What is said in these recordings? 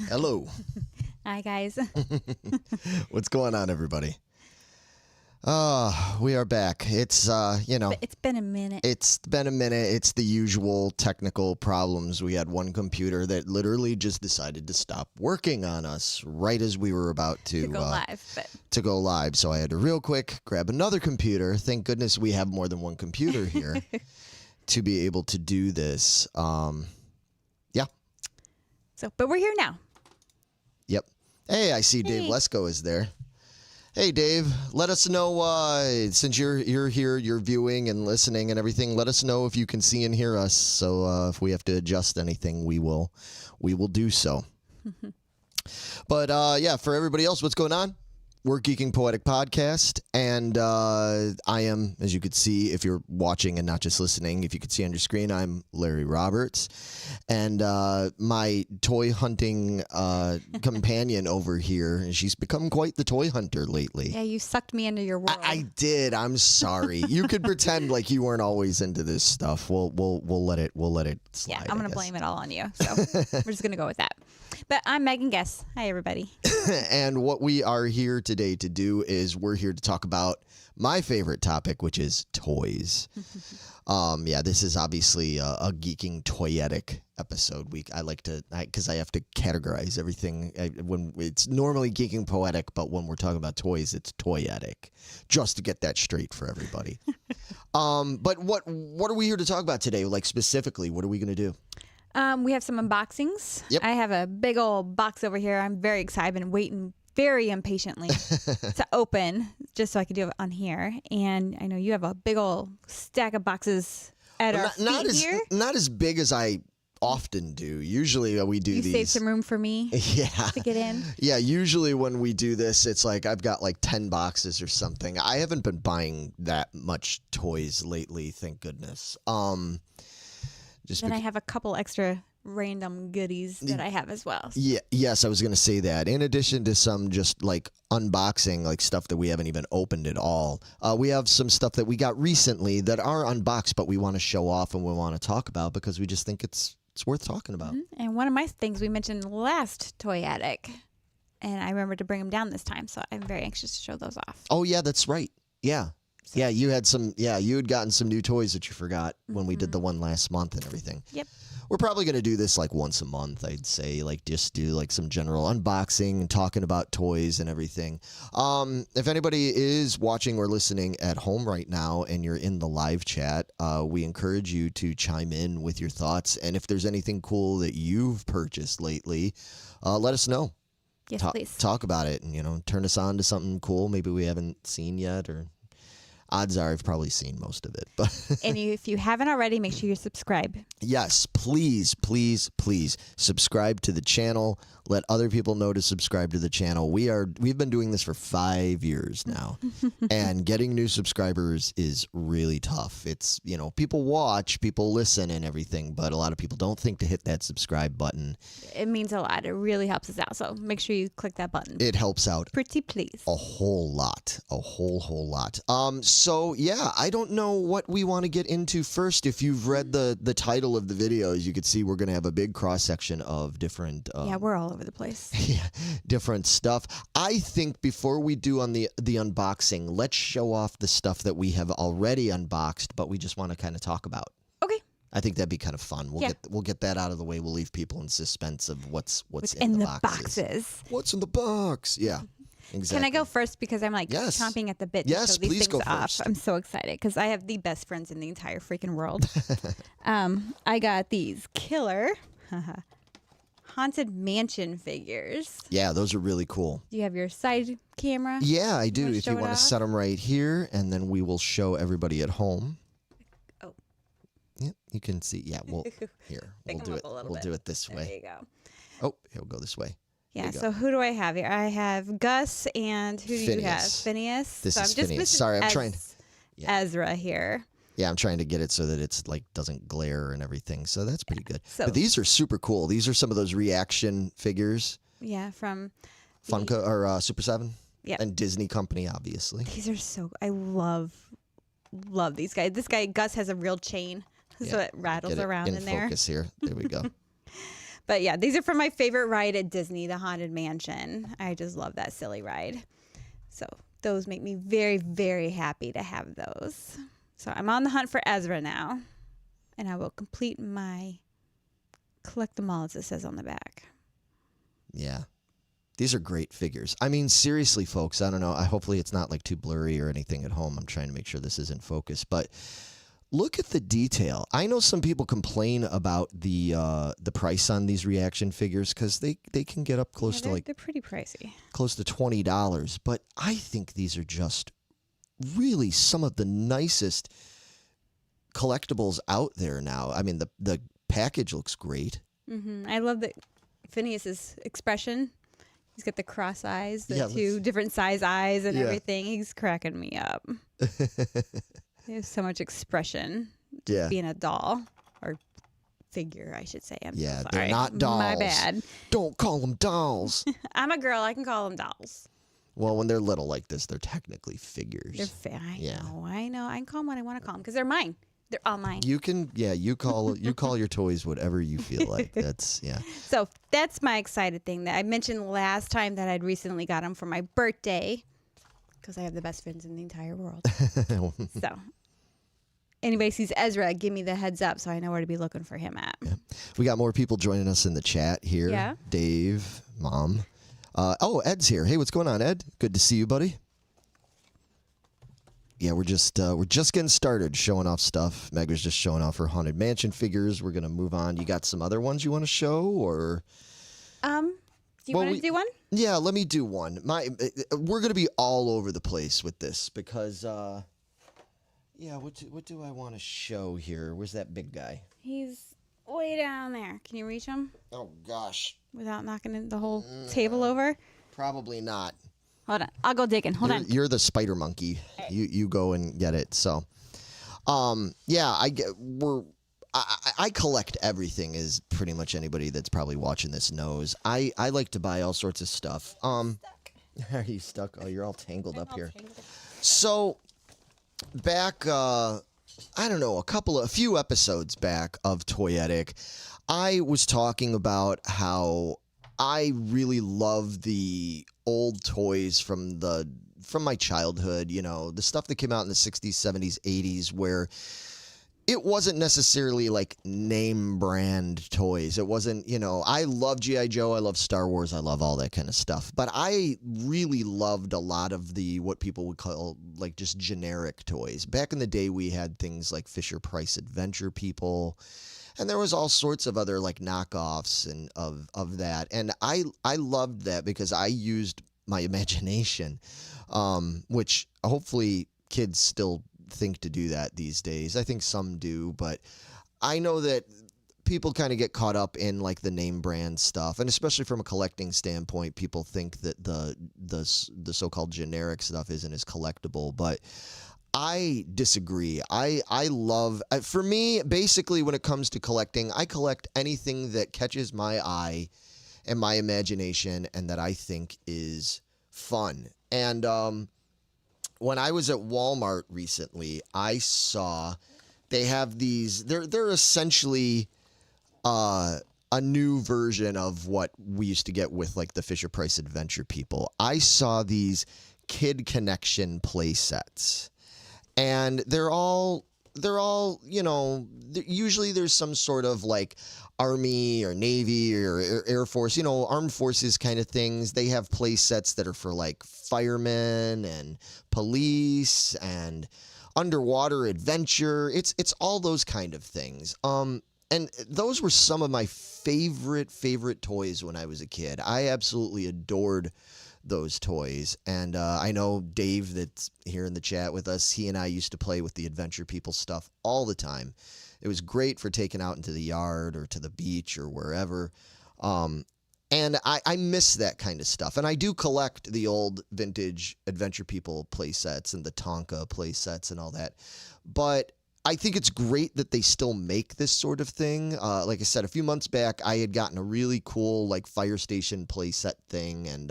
Hello. Hi, guys. What's going on, everybody? We are back. It's, It's been a minute. It's been a minute. It's the usual technical problems. We had one computer that literally just decided to stop working on us right as we were about to go live. To go live. So I had to real quick grab another computer. Thank goodness we have more than one computer here to be able to do this. Yeah. But we're here now. Yep. Hey, I see Dave Lesko is there. Hey, Dave, let us know, since you're here, you're viewing and listening and everything, let us know if you can see and hear us. So if we have to adjust anything, we will do so. But, yeah, for everybody else, what's going on? We're Geeking Poetic Podcast, and I am, as you could see, if you're watching and not just listening, if you could see on your screen, I'm Larry Roberts, and my toy hunting companion over here, she's become quite the toy hunter lately. Yeah, you sucked me into your world. I did. I'm sorry. You could pretend like you weren't always into this stuff. We'll let it slide. Yeah, I'm gonna blame it all on you. So we're just gonna go with that. But I'm Megan Guess. Hi, everybody. And what we are here today to do is we're here to talk about my favorite topic, which is toys. Yeah, this is obviously a Geeking Toyetic episode. I like to, because I have to categorize everything. When it's normally Geeking Poetic, but when we're talking about toys, it's Toyetic, just to get that straight for everybody. But what are we here to talk about today? Like specifically, what are we going to do? We have some unboxings. Yep. I have a big old box over here. I'm very excited. I've been waiting very impatiently to open just so I can do it on here. And I know you have a big old stack of boxes at our feet here. Not as big as I often do. Usually we do these. You save some room for me to get in. Yeah, usually when we do this, it's like I've got like 10 boxes or something. I haven't been buying that much toys lately, thank goodness. Then I have a couple extra random goodies that I have as well. So. Yeah, yes, I was going to say that. In addition to some just like unboxing, like stuff that we haven't even opened at all, we have some stuff that we got recently that are unboxed, but we want to show off and we want to talk about because we just think it's worth talking about. Mm-hmm. And one of my things we mentioned last Toy Attic, and I remember to bring them down this time, so I'm very anxious to show those off. Oh, yeah, that's right. Yeah. So. Yeah, you had you had gotten some new toys that you forgot when we did the one last month and everything. Yep. We're probably going to do this like once a month, I'd say, like just do like some general unboxing and talking about toys and everything. If anybody is watching or listening at home right now and you're in the live chat, we encourage you to chime in with your thoughts. And if there's anything cool that you've purchased lately, let us know. Yes, please. Talk about it and, turn us on to something cool maybe we haven't seen yet, or odds are I've probably seen most of it. But and if you haven't already, make sure you subscribe. Yes, please, please, please subscribe to the channel. Let other people know to subscribe to the channel. We've been doing this for 5 years now, and getting new subscribers is really tough. It's, people watch, people listen and everything, but a lot of people don't think to hit that subscribe button. It means a lot. It really helps us out. So make sure you click that button. It helps out pretty please. A whole lot, a whole lot. So yeah, I don't know what we want to get into first. If you've read the title of the video, as you can see, we're going to have a big cross section of different. Yeah, we're all over the place. Yeah, different stuff. I think before we do on the unboxing, let's show off the stuff that we have already unboxed, but we just want to kind of talk about. Okay. I think that'd be kind of fun. We'll get that out of the way. We'll leave people in suspense of what's in the boxes. What's in the box? Yeah. Exactly. Can I go first because I'm like chomping at the bit to show these things off. I'm so excited because I have the best friends in the entire freaking world. I got these killer Haunted Mansion figures. Yeah, those are really cool. Do you have your side camera? Yeah, I do. If you want to set them right here, and then we will show everybody at home. Oh. Yeah, you can see. Yeah, we'll we'll do it. We'll do it this way. There you go. Oh, he'll go this way. Yeah, so who do I have here? I have Gus, and who do you have? Phineas. This is Phineas. Sorry, I'm trying. Ezra here. Yeah, I'm trying to get it so that it's like doesn't glare and everything. So that's pretty good. But these are super cool. These are some of those reaction figures. Yeah, from FUNKO or Super 7. Yeah. And Disney Company, obviously. These are so. I love these guys. This guy Gus has a real chain, so it rattles around in there. Focus here. There we go. But yeah, these are from my favorite ride at Disney, the Haunted Mansion. I just love that silly ride. So those make me very, very happy to have those. So I'm on the hunt for Ezra now. And I will complete my collect them all, as it says on the back. Yeah. These are great figures. I mean, seriously, folks, I don't know. Hopefully it's not like too blurry or anything at home. I'm trying to make sure this is in focus. But look at the detail. I know some people complain about the price on these reaction figures because they can get up close to like... They're pretty pricey. Close to $20. But I think these are just really some of the nicest collectibles out there now. I mean, the package looks great. I love the Phineas's expression. He's got the cross eyes, the two different size eyes and everything. He's cracking me up. He has so much expression. Being a doll or figure, I should say. I'm so sorry. They're not dolls. My bad. Don't call them dolls. I'm a girl. I can call them dolls. Well, when they're little like this, they're technically figures. They're I know. I can call them what I want to call them because they're mine. They're all mine. You can, you call your toys whatever you feel like. That's, So that's my excited thing that I mentioned last time that I'd recently got them for my birthday because I have the best friends in the entire world. So anybody sees Ezra, give me the heads up so I know where to be looking for him at. Yeah. We got more people joining us in the chat here. Yeah. Dave, Mom. Ed's here. Hey, what's going on, Ed? Good to see you, buddy. Yeah, we're just getting started showing off stuff. Meg was just showing off her Haunted Mansion figures. We're gonna move on. You got some other ones you want to show, or? Do you want to do one? Yeah, let me do one. We're gonna be all over the place with this because, what do I want to show here? Where's that big guy? He's way down there. Can you reach him? Oh gosh! Without knocking the whole table over? Probably not. Hold on. I'll go digging. Hold on. You're the spider monkey. Right. You go and get it. So, I collect everything, as pretty much anybody that's probably watching this knows. I like to buy all sorts of stuff. Are you stuck? Oh, you're all tangled up here. So, back, I don't know, a few episodes back of Toyetic, I was talking about how I really love the old toys from my childhood, the stuff that came out in the 60s, 70s, 80s, where it wasn't necessarily like name brand toys. It wasn't, I love G.I. Joe, I love Star Wars, I love all that kind of stuff. But I really loved a lot of what people would call like just generic toys. Back in the day, we had things like Fisher-Price Adventure People. And there was all sorts of other like knockoffs and of that. And I loved that because I used my imagination, which hopefully kids still think to do that these days. I think some do, but I know that people kind of get caught up in like the name brand stuff. And especially from a collecting standpoint, people think that the so-called generic stuff isn't as collectible, but I disagree. I love, for me, basically when it comes to collecting, I collect anything that catches my eye and my imagination and that I think is fun. And when I was at Walmart recently, I saw they have these, they're essentially a new version of what we used to get with like the Fisher-Price Adventure People. I saw these Kid Connection play sets. And they're all, usually there's some sort of like Army or Navy or Air Force, armed forces kind of things. They have play sets that are for like firemen and police and underwater adventure. It's all those kind of things. And those were some of my favorite toys when I was a kid. I absolutely adored those toys. And I know Dave that's here in the chat with us, he and I used to play with the Adventure People stuff all the time. It was great for taking out into the yard or to the beach or wherever. And I miss that kind of stuff. And I do collect the old vintage Adventure People play sets and the Tonka play sets and all that. But I think it's great that they still make this sort of thing. Like I said, a few months back, I had gotten a really cool like fire station play set thing, and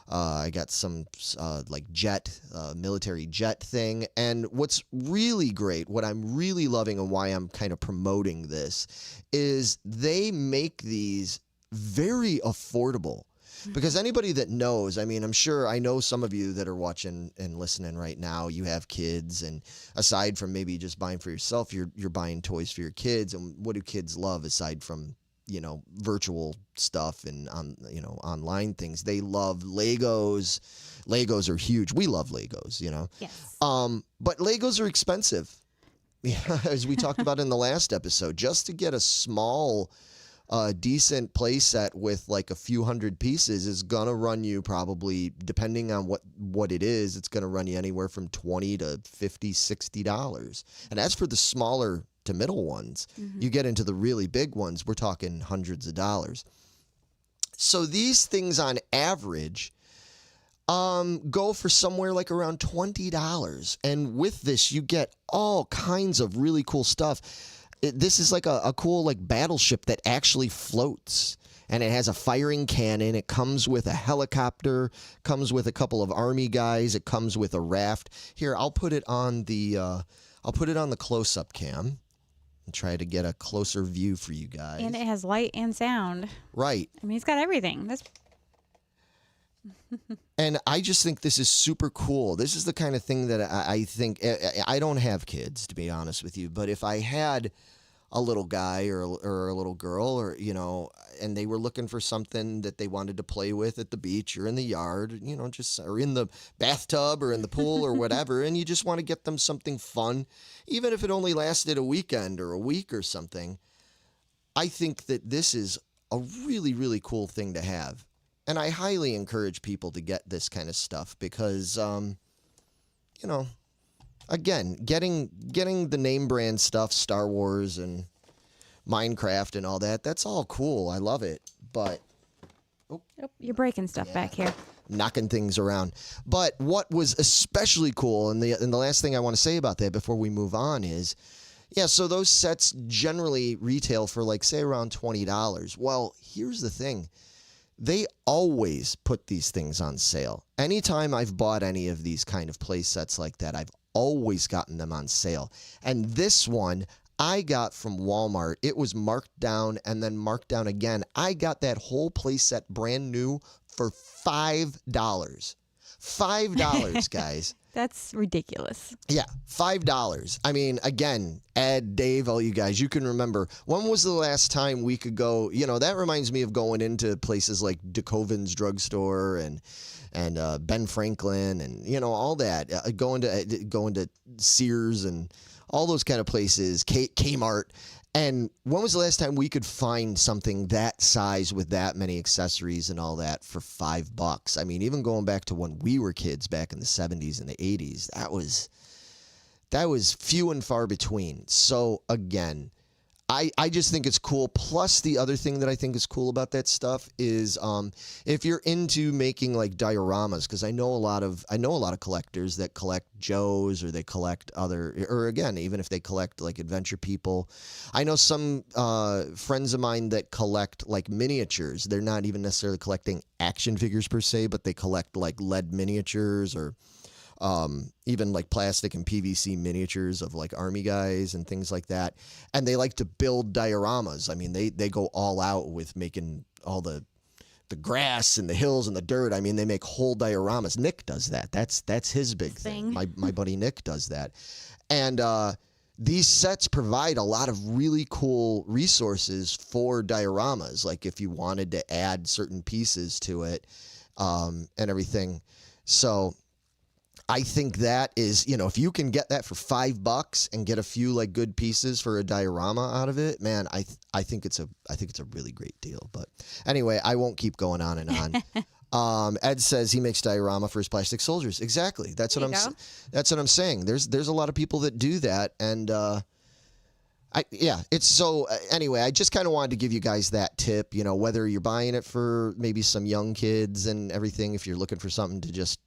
I got some like jet, military jet thing. And what's really great, what I'm really loving and why I'm kind of promoting this is they make these very affordable. Because anybody that knows, I mean, I'm sure I know some of you that are watching and listening right now, you have kids, and aside from maybe just buying for yourself, you're buying toys for your kids. And what do kids love aside from, you know, virtual stuff and online things? They love Legos. Legos are huge. We love Legos, you know. Yes. But Legos are expensive. As we talked about in the last episode, just to get a small decent play set with like a few hundred pieces is gonna run you probably, depending on what it is, it's gonna run you anywhere from $20 to $50, $60. And as for the smaller to middle ones, you get into the really big ones, we're talking hundreds of dollars. So these things on average go for somewhere like around $20. And with this, you get all kinds of really cool stuff. This is like a cool like battleship that actually floats, and it has a firing cannon. It comes with a helicopter, comes with a couple of army guys. It comes with a raft. Here, I'll put it on the close-up cam and try to get a closer view for you guys. And it has light and sound. Right. I mean, it's got everything. That's And I just think this is super cool. This is the kind of thing that I think, I don't have kids, to be honest with you, but if I had a little guy or a little girl, or, you know, and they were looking for something that they wanted to play with at the beach or in the yard, you know, just, or in the bathtub or in the pool or whatever, and you just want to get them something fun, even if it only lasted a weekend or a week or something, I think that this is a really, really cool thing to have. And I highly encourage people to get this kind of stuff because, you know, again, getting the name brand stuff, Star Wars and Minecraft and all that, that's all cool. I love it. But oh, you're breaking stuff back here. Knocking things around. But what was especially cool, and the last thing I want to say about that before we move on is, yeah, so those sets generally retail for like, say, around $20. Well, here's the thing. They always put these things on sale. Anytime I've bought any of these kind of play sets like that, I've always gotten them on sale. And this one I got from Walmart. It was marked down and then marked down again. I got that whole play set brand new for $5. $5, guys. That's ridiculous. Yeah, $5. I mean, again, Ed, Dave, all you guys, you can remember, when was the last time we could go, you know, that reminds me of going into places like DeKoven's drugstore and Ben Franklin and, you know, all that, going to Sears and all those kind of places, Kmart. And when was the last time we could find something that size with that many accessories and all that for $5? I mean, even going back to when we were kids back in the 70s and the 80s, that was few and far between. So again, I just think it's cool. Plus, the other thing that I think is cool about that stuff is if you're into making like dioramas, because I know a lot of collectors that collect Joes, or they collect other, or again, even if they collect like Adventure People. I know some friends of mine that collect like miniatures. They're not even necessarily collecting action figures per se, but they collect like lead miniatures or even like plastic and PVC miniatures of like army guys and things like that. And they like to build dioramas. I mean, they go all out with making all the grass and the hills and the dirt. I mean, they make whole dioramas. Nick does that. That's his big thing. My buddy Nick does that. And these sets provide a lot of really cool resources for dioramas. Like if you wanted to add certain pieces to it and everything. So I think that is, you know, if you can get that for $5 and get a few like good pieces for a diorama out of it, man, I think it's a really great deal. But anyway, I won't keep going on and on. Ed says he makes diorama for his plastic soldiers. Exactly. That's what I'm saying. There's a lot of people that do that, and it's so anyway, I just kind of wanted to give you guys that tip, you know, whether you're buying it for maybe some young kids and everything, if you're looking for something to just,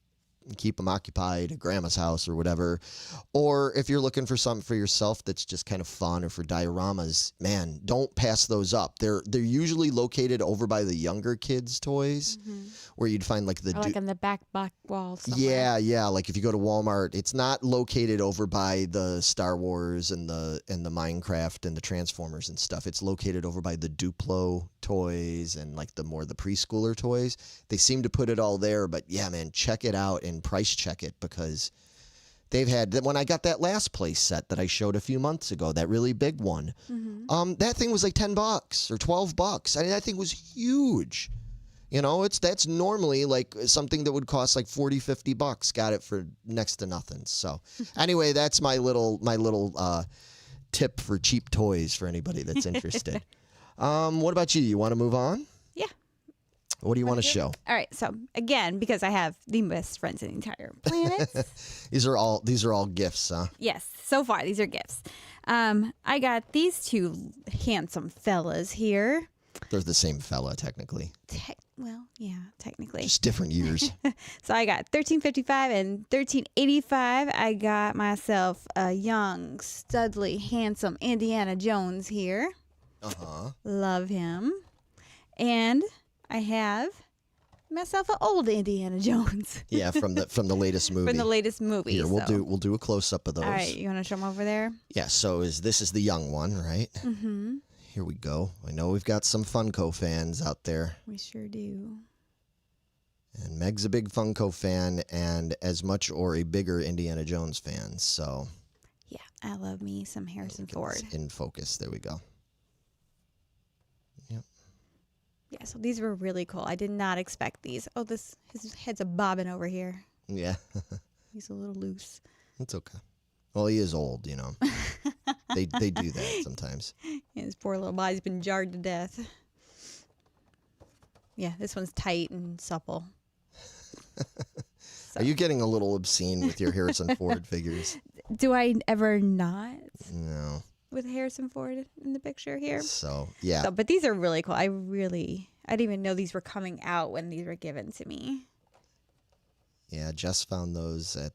keep them occupied at grandma's house or whatever. Or if you're looking for something for yourself that's just kind of fun, or for dioramas, man, don't pass those up. They're usually located over by the younger kids' toys, where you'd find like the like on the back wall somewhere. Yeah. Like if you go to Walmart, it's not located over by the Star Wars and the Minecraft and the Transformers and stuff. It's located over by the Duplo toys and like the preschooler toys. They seem to put it all there, but yeah, man, check it out and price check it, because they've had, when I got that last place set that I showed a few months ago, that really big one, that thing was like $10 or $12. I mean, that thing was huge. You know, that's normally like something that would cost like $40-50. Got it for next to nothing. So anyway, that's my little tip for cheap toys for anybody that's interested. What about you? You want to move on? Yeah. What do you want to show? All right. So again, because I have the best friends in the entire planet. These are all gifts, huh? Yes. So far, these are gifts. I got these two handsome fellas here. They're the same fella, technically. Well, yeah, technically. Just different years. So I got 1355 and 1385. I got myself a young, studly, handsome Indiana Jones here. Love him. And I have myself an old Indiana Jones. Yeah, from the latest movie. From the latest movie. Here, we'll do a close up of those. All right, you want to show them over there? Yeah. So this is the young one, right? Mm-hmm. Here we go. I know we've got some Funko fans out there. We sure do. And Meg's a big Funko fan, and as much or a bigger Indiana Jones fan. So yeah, I love me some Harrison Ford. In focus. There we go. Yep. Yeah, so these were really cool. I did not expect these. Oh, his head's a bobbing over here. Yeah. He's a little loose. It's okay. Well, he is old, you know. They do that sometimes. Yeah, his poor little body's been jarred to death. Yeah, this one's tight and supple. Are you getting a little obscene with your Harrison Ford figures? Do I ever not? No. With Harrison Ford in the picture here? So, yeah. So, but these are really cool. I didn't even know these were coming out when these were given to me. Yeah, Jess found those at,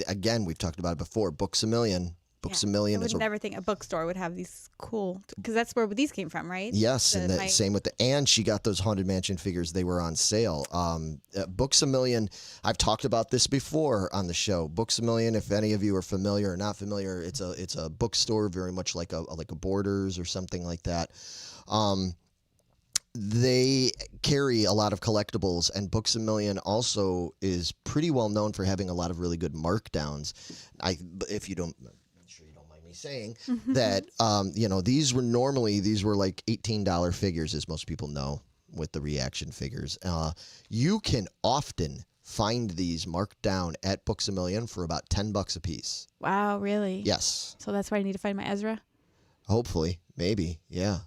again, we've talked about it before, Books A Million. Books A Million. I would never think a bookstore would have these cool, because that's where these came from, right? Yes, and same with and she got those Haunted Mansion figures. They were on sale. Books A Million, I've talked about this before on the show. Books A Million, if any of you are familiar or not familiar, it's a bookstore very much like a Borders or something like that. They carry a lot of collectibles, and Books A Million also is pretty well known for having a lot of really good markdowns. If you don't, I'm sure you don't mind me saying that, you know, these were like $18 figures, as most people know with the reaction figures. You can often find these marked down at Books A Million for about $10 a piece. Wow, really? Yes. So that's why I need to find my Ezra? Hopefully. Maybe. Yeah.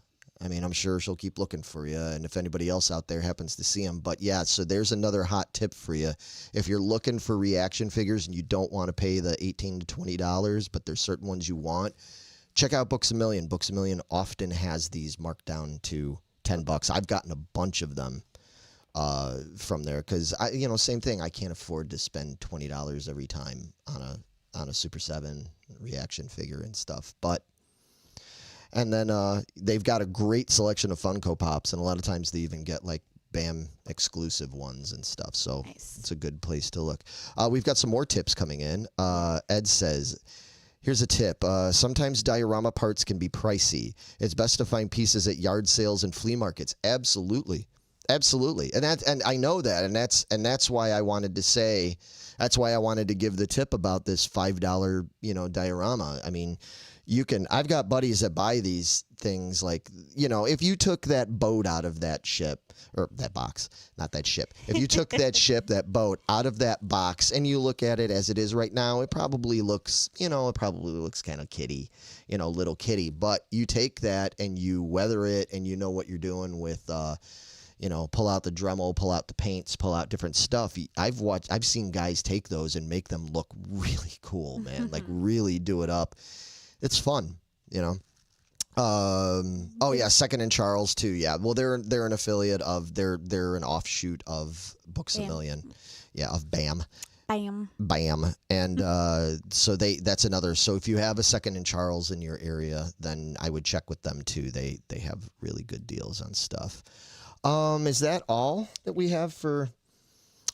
I mean, I'm sure she'll keep looking for you, and if anybody else out there happens to see them. But yeah, so there's another hot tip for you. If you're looking for reaction figures and you don't want to pay the $18 to $20, but there's certain ones you want, check out Books A Million. Books A Million often has these marked down to $10. I've gotten a bunch of them from there because same thing. I can't afford to spend $20 every time on a Super 7 reaction figure and stuff, but. And then they've got a great selection of Funko Pops, and a lot of times they even get like BAM exclusive ones and stuff. So nice. It's a good place to look. We've got some more tips coming in. Ed says, here's a tip. Sometimes diorama parts can be pricey. It's best to find pieces at yard sales and flea markets. Absolutely. Absolutely. And I know that, and that's why I wanted to say, that's why I wanted to give the tip about this $5, diorama. I mean, I've got buddies that buy these things like, if you took that boat out of that ship, or that box, not that ship. If you took that that boat out of that box and you look at it as it is right now, it probably looks, kind of kitty, little kitty. But you take that and you weather it and you know what you're doing with, pull out the Dremel, pull out the paints, pull out different stuff. I've seen guys take those and make them look really cool, man. Like really do it up. It's fun, Oh yeah, Second and Charles too. Yeah, well they're an affiliate of they're an offshoot of Books A Million. Yeah, of BAM. Bam. Bam. And so that's another. So if you have a Second and Charles in your area, then I would check with them too. They have really good deals on stuff. Is that all that we have for?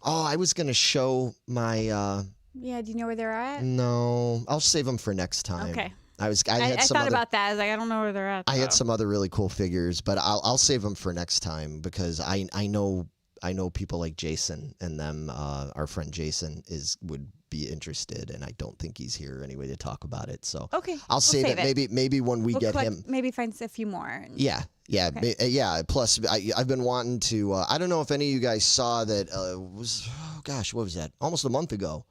Oh, I was gonna show my. Yeah. Do you know where they're at? No, I'll save them for next time. Okay. I thought about that. I was like, I don't know where they're at. I had some other really cool figures, but I'll save them for next time because I know people like Jason and them. Our friend Jason would be interested, and I don't think he's here anyway to talk about it. So okay, I'll save it. Maybe when we get him, maybe find a few more. Yeah. Okay. Yeah. Plus, I've been wanting to. I don't know if any of you guys saw that. What was that? Almost a month ago.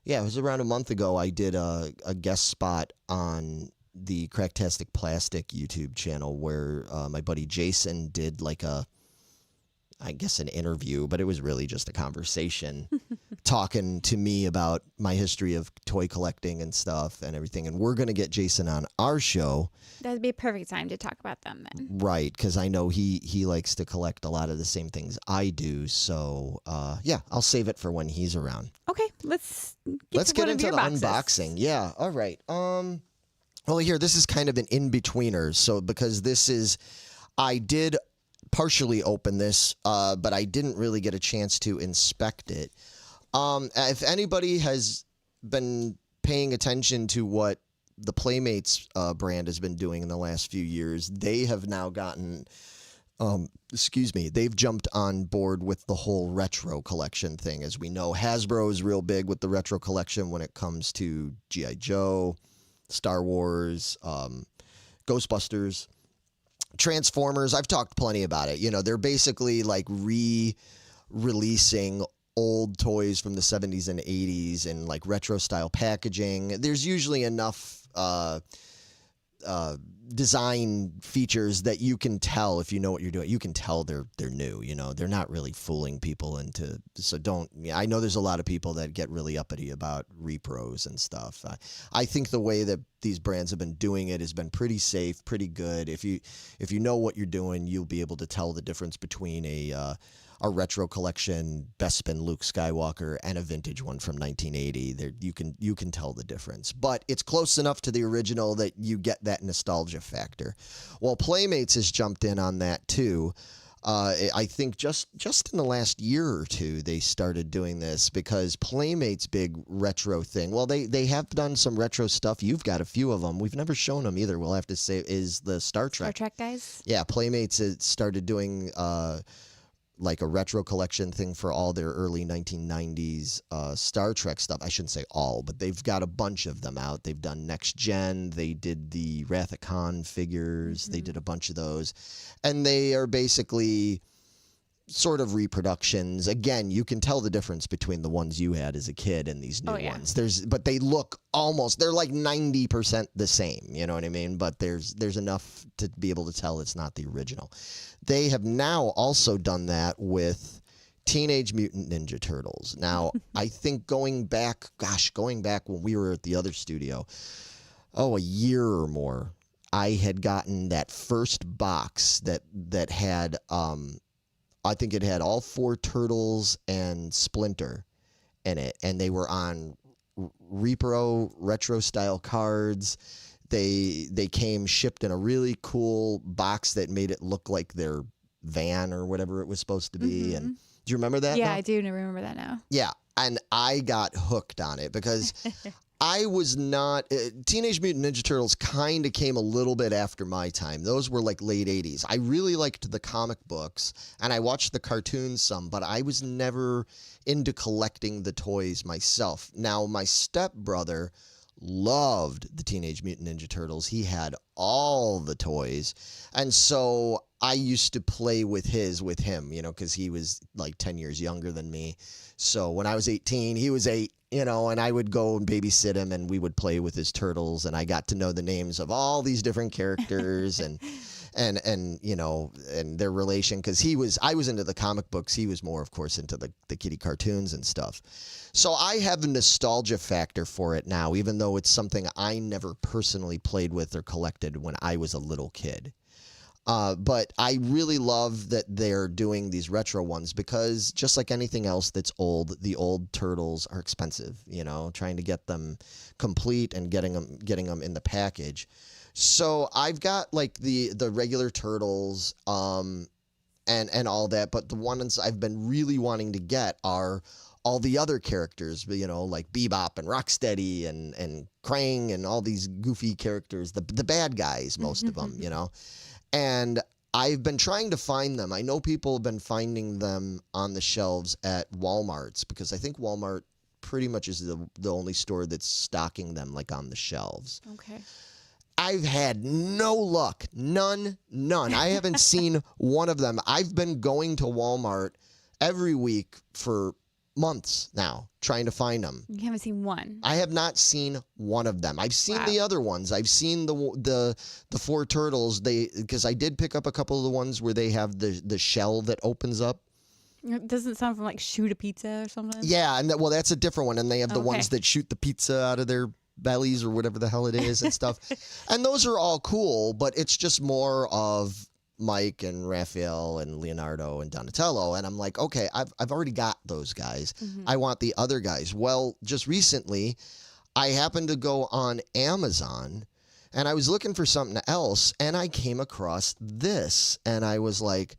Yeah, it was around a month ago. I did a guest spot on the Cracktastic Plastic YouTube channel where my buddy Jason did like an interview, but it was really just a conversation talking to me about my history of toy collecting and stuff and everything. And we're going to get Jason on our show. That'd be a perfect time to talk about them then. Right, because I know he likes to collect a lot of the same things I do. So, yeah, I'll save it for when he's around. Okay, let's get into the unboxing. Yeah, all right. Well, here, this is kind of an in-betweener. So, because I did partially open this, but I didn't really get a chance to inspect it. If anybody has been paying attention to what the Playmates brand has been doing in the last few years, they have now gotten, they've jumped on board with the whole retro collection thing. As we know, Hasbro is real big with the retro collection when it comes to G.I. Joe, Star Wars, Ghostbusters, Transformers. I've talked plenty about it. You know, they're basically like re-releasing old toys from the 70s and 80s in like retro style packaging. There's usually enough design features that you can tell, if you know what you're doing, you can tell they're new. You know, they're not really fooling people into. So I know there's a lot of people that get really uppity about repros and stuff. I think the way that these brands have been doing it has been pretty safe, pretty good. If you know what you're doing, you'll be able to tell the difference between a retro collection Bespin Luke Skywalker and a vintage one from 1980. You can tell the difference, but it's close enough to the original that you get that nostalgia factor. Well, Playmates has jumped in on that too. I think just in the last year or two they started doing this because Playmates' big retro thing. Well, they have done some retro stuff. You've got a few of them. We've never shown them either. We'll have to say is the Star Trek guys. Yeah, Playmates has started doing like a retro collection thing for all their early 1990s Star Trek stuff. I shouldn't say all, but they've got a bunch of them out. They've done Next Gen. They did the Wrath of Khan figures. Mm-hmm. They did a bunch of those. And they are basically sort of reproductions. Again, you can tell the difference between the ones you had as a kid and these new ones. But they look they're like 90% the same, you know what I mean? But there's enough to be able to tell it's not the original. They have now also done that with Teenage Mutant Ninja Turtles. Now, I think going back when we were at the other studio, a year or more, I had gotten that first box that had I think it had all 4 Turtles and Splinter in it, and they were on repro retro style cards. They came shipped in a really cool box that made it look like their van or whatever it was supposed to be. Mm-hmm. And do you remember that? Yeah, I do remember that now. Yeah, and I got hooked on it because I was not... Teenage Mutant Ninja Turtles kind of came a little bit after my time. Those were like late 80s. I really liked the comic books, and I watched the cartoons some, but I was never into collecting the toys myself. Now, my stepbrother loved the Teenage Mutant Ninja Turtles. He had all the toys, and so I used to play with him, you know, because he was like 10 years younger than me. So when I was 18, he was 8, you know, and I would go and babysit him, and we would play with his turtles, and I got to know the names of all these different characters and you know, and their relation, because I was into the comic books. He was more, of course, into the kiddie cartoons and stuff. So I have a nostalgia factor for it now, even though it's something I never personally played with or collected when I was a little kid. But I really love that they're doing these retro ones because just like anything else that's old, the old turtles are expensive, you know, trying to get them complete and getting them in the package. So I've got like the regular turtles and all that, but the ones I've been really wanting to get are all the other characters, you know, like Bebop and Rocksteady and Krang and all these goofy characters, the bad guys, most of them, you know. And I've been trying to find them. I know people have been finding them on the shelves at Walmart's because I think Walmart pretty much is the only store that's stocking them like on the shelves. Okay. I've had no luck. None. I haven't seen one of them. I've been going to Walmart every week for months now trying to find them. You haven't seen one? I have not seen one of them. I've seen the other ones. I've seen the four turtles. Because I did pick up a couple of the ones where they have the shell that opens up. It doesn't sound from like Shoot a Pizza or something? Yeah, and well, that's a different one. And they have the ones that shoot the pizza out of their bellies or whatever the hell it is and stuff. And those are all cool, but it's just more of Mike and Raphael and Leonardo and Donatello. And I'm like, okay, I've already got those guys. I want the other guys. Well, just recently, I happened to go on Amazon and I was looking for something else and I came across this and I was like,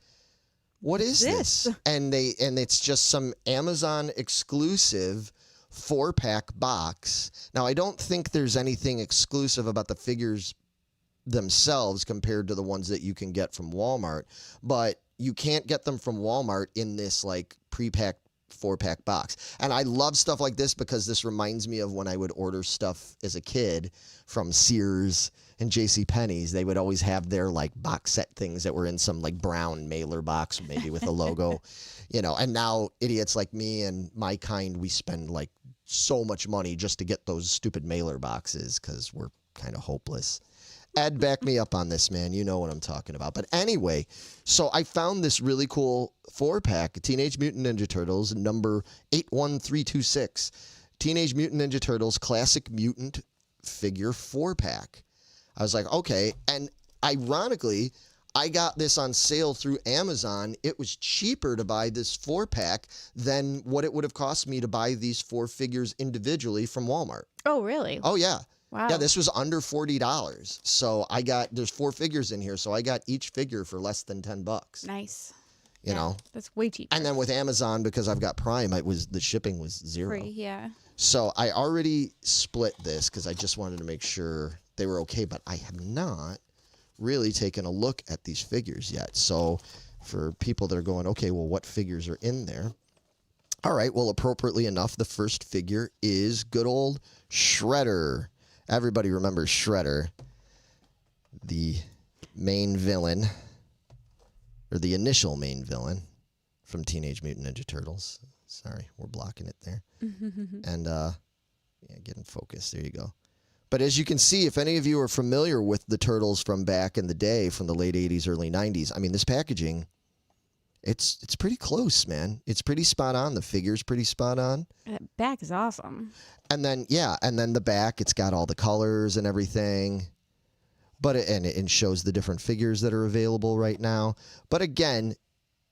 what is this? And it's just some Amazon exclusive 4-pack box. Now, I don't think there's anything exclusive about the figures themselves compared to the ones that you can get from Walmart, but you can't get them from Walmart in this like pre-packed 4-pack box. And I love stuff like this because this reminds me of when I would order stuff as a kid from Sears and JCPenney's. They would always have their like box set things that were in some like brown mailer box, maybe with a logo, you know. And now idiots like me and my kind, we spend like so much money just to get those stupid mailer boxes because we're kind of hopeless. Ed, back me up on this, man. You know what I'm talking about. But anyway, so I found this really cool 4-pack, Teenage Mutant Ninja Turtles, number 81326. Teenage Mutant Ninja Turtles Classic Mutant Figure 4-pack. I was like, okay. And ironically, I got this on sale through Amazon. It was cheaper to buy this 4-pack than what it would have cost me to buy these 4 figures individually from Walmart. Oh, really? Oh, yeah. Wow. Yeah, this was under $40. So there's 4 figures in here, so I got each figure for less than $10. Nice. You know? That's way cheaper. And then with Amazon, because I've got Prime, the shipping was $0. Free, yeah. So I already split this because I just wanted to make sure they were okay, but I have not really taken a look at these figures yet. So for people that are going, okay, well, what figures are in there? All right, well, appropriately enough, the first figure is good old Shredder. Everybody remembers Shredder, the main villain, or the initial main villain from Teenage Mutant Ninja Turtles. Sorry, we're blocking it there. And, yeah, get in focus. There you go. But as you can see, if any of you are familiar with the Turtles from back in the day, from the late 80s, early 90s, I mean, this packaging, it's pretty close, man. It's pretty spot on. The figure's pretty spot on. That back is awesome. And then, yeah, and then the back, it's got all the colors and everything. But it shows the different figures that are available right now. But again,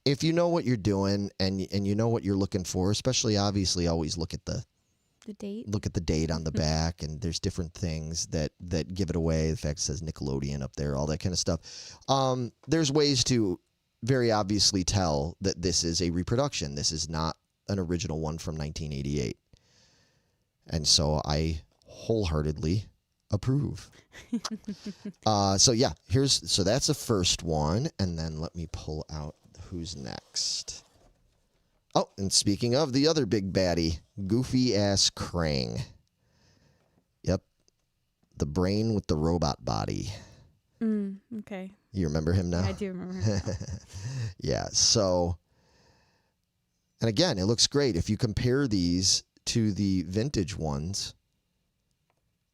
if you know what you're doing and you know what you're looking for, especially obviously always look at the date. Look at the date on the back, and there's different things that give it away. The fact it says Nickelodeon up there, all that kind of stuff. There's ways to very obviously tell that this is a reproduction. This is not an original one from 1988. And so I wholeheartedly approve. So yeah, so that's the first one, and then let me pull out who's next. Oh, and speaking of the other big baddie, goofy ass Krang. Yep, the brain with the robot body. Okay. You remember him now? I do remember him now. Yeah. So, and again, it looks great. If you compare these to the vintage ones,